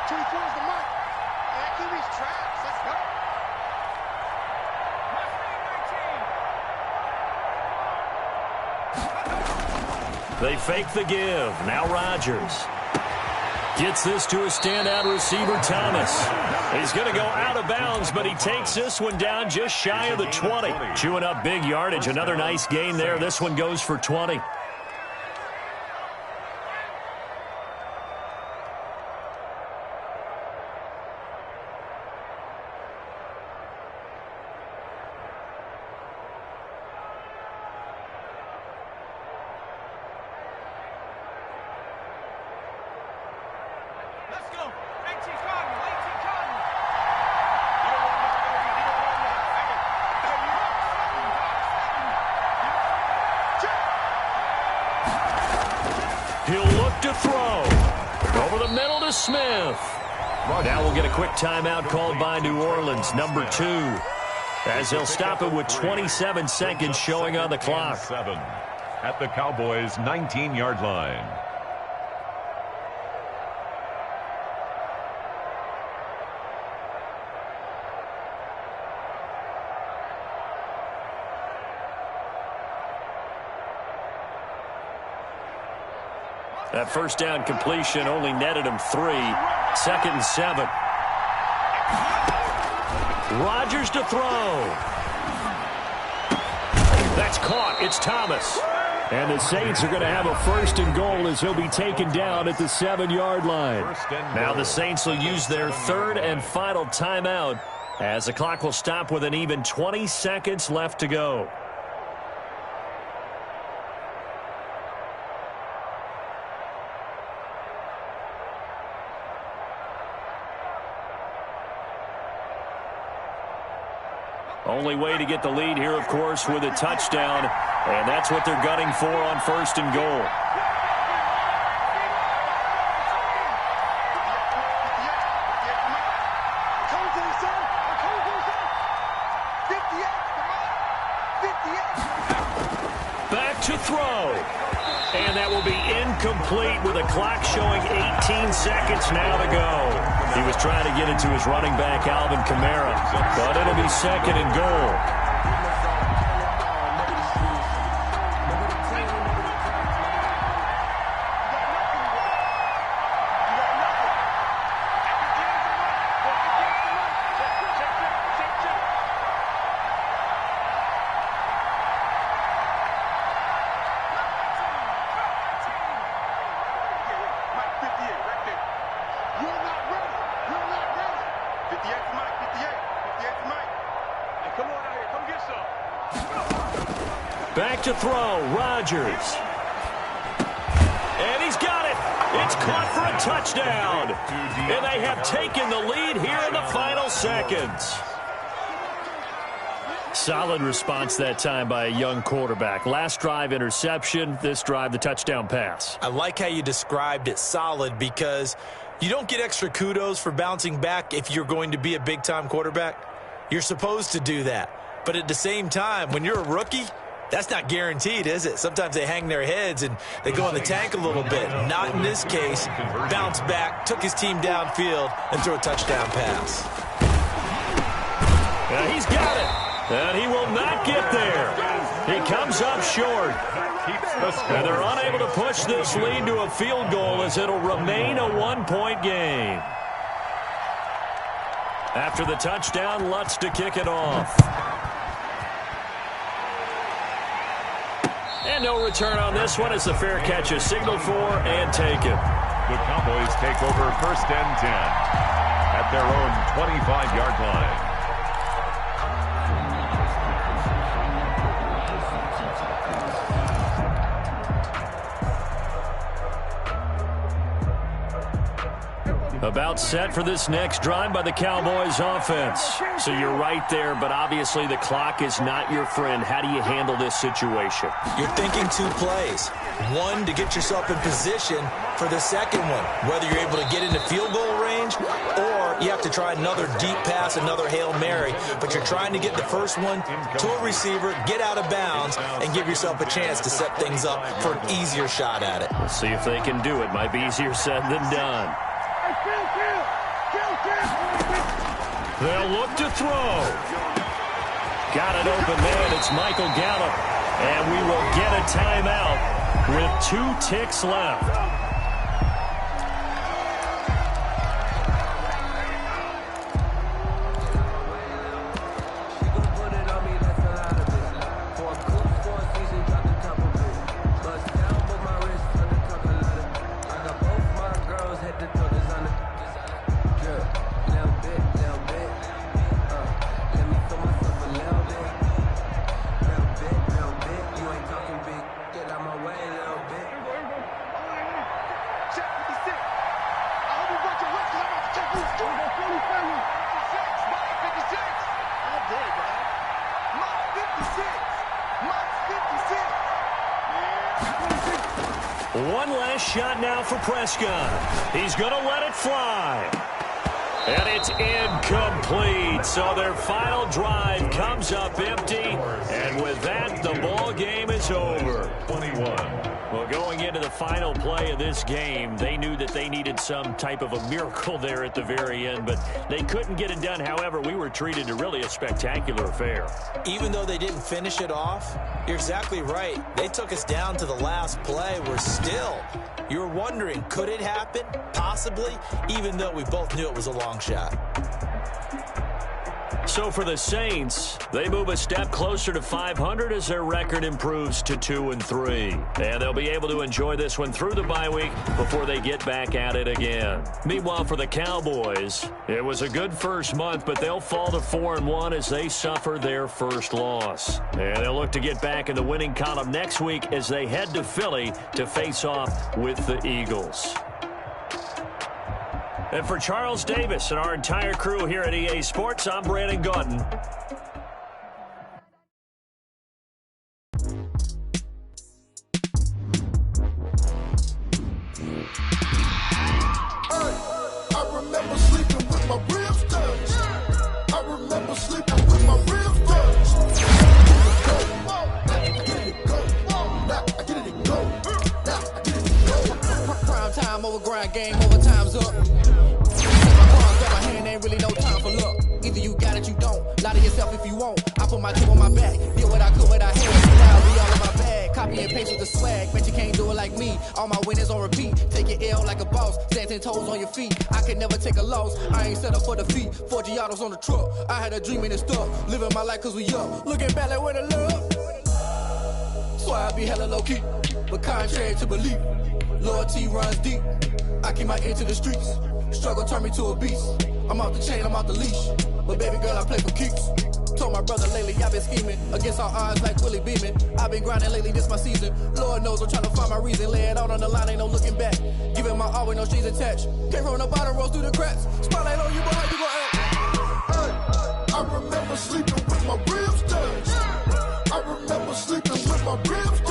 24 is the mark. That QB's trash. Let's go. They fake the give. Now Rodgers gets this to a standout receiver, Thomas. He's going to go out of bounds, but he takes this one down just shy of the 20. Chewing up big yardage. Another nice gain there. This one goes for 20. He'll look to throw. Over the middle to Smith. Now we'll get a quick timeout called by New Orleans, number 2. As they'll stop it with 27 seconds showing on the clock. 7 at the Cowboys' 19-yard line. That first down completion only netted him 3. 2nd and 7. Rodgers to throw. That's caught. It's Thomas. And the Saints are going to have a 1st and goal as he'll be taken down at the 7-yard line. Now the Saints will use their 3rd and final timeout as the clock will stop with an even 20 seconds left to go. Only way to get the lead here, of course, with a touchdown. And that's what they're gunning for on 1st and goal. Back to throw. And that will be incomplete with a clock showing 18 seconds now to go. He was trying to get it to his running back, Alvin Kamara, but it'll be 2nd and goal. Back to throw, Rodgers. And he's got it. It's caught for a touchdown. And they have taken the lead here in the final seconds. Solid response that time by a young quarterback. Last drive, interception. This drive, the touchdown pass. I like how you described it, solid, because you don't get extra kudos for bouncing back if you're going to be a big-time quarterback. You're supposed to do that. But at the same time, when you're a rookie, that's not guaranteed, is it? Sometimes they hang their heads and they go in the tank a little bit. Not in this case. Bounce back, took his team downfield, and threw a touchdown pass. And he's got it. And he will not get there. He comes up short. And they're unable to push this lead to a field goal as it'll remain a 1-point game. After the touchdown, Lutz to kick it off. And no return on this one. It's a fair catch, a signal for, and taken. The Cowboys take over 1st and 10 at their own 25-yard line. About set for this next drive by the Cowboys offense. So you're right there, but obviously the clock is not your friend. How do you handle this situation? You're thinking 2 plays. One, to get yourself in position for the second one, whether you're able to get into field goal range or you have to try another deep pass, another Hail Mary. But you're trying to get the first one to a receiver, get out of bounds, and give yourself a chance to set things up for an easier shot at it. We'll see if they can do it. Might be easier said than done. Hey, Phil. They'll look to throw. Got it open man. It's Michael Gallup. And we will get a timeout with 2 ticks left. One last shot now for Prescott. He's going to let it fly. And it's incomplete. So their final drive comes up empty. And with that, the ball game is over. 21. Well, going into the final play of this game, they knew that they needed some type of a miracle there at the very end, but they couldn't get it done. However, we were treated to really a spectacular affair. Even though they didn't finish it off, you're exactly right. They took us down to the last play. We're still, you were wondering, could it happen? Possibly, even though we both knew it was a long shot. So for the Saints, they move a step closer to 500 as their record improves to 2-3. And they'll be able to enjoy this one through the bye week before they get back at it again. Meanwhile, for the Cowboys, it was a good first month, but they'll fall to 4-1 as they suffer their first loss. And they'll look to get back in the winning column next week as they head to Philly to face off with the Eagles. And for Charles Davis and our entire crew here at EA Sports, I'm Brandon Gaudin. I remember sleeping with my ribs touched. I remember sleeping with my ribs touched. Prime time over grind game, overtime's up. My hand ain't really no time for luck. Either you got it, you don't. Lie to yourself if you won't. I put my team on my back. Did what I could, what I had. Now I'll be all in my bag. Copy and paste with the swag. Bet you can't do it like me. All my winners on repeat. Take your L like a boss. Stand 10 toes on your feet. I can never take a loss. I ain't set up for defeat. 4 Giottos on the truck. I had a dream and it's stuck. Living my life cause we up. Looking back like where the love. So I be hella low key. But contrary to belief, loyalty runs deep. I keep my ear to the streets. Struggle turned me to a beast. I'm off the chain, I'm off the leash. But baby girl, I play for keeps. Told my brother lately, I've been scheming. Against all odds like Willie Beeman. I've been grinding lately, this my season. Lord knows I'm trying to find my reason. Lay it out on the line, ain't no looking back. Giving my all with no strings attached. Came from the bottom, rose through the cracks. Spotlight on you, boy, how you gon' act? I remember sleeping with my ribs touched. I remember sleeping with my ribs touched.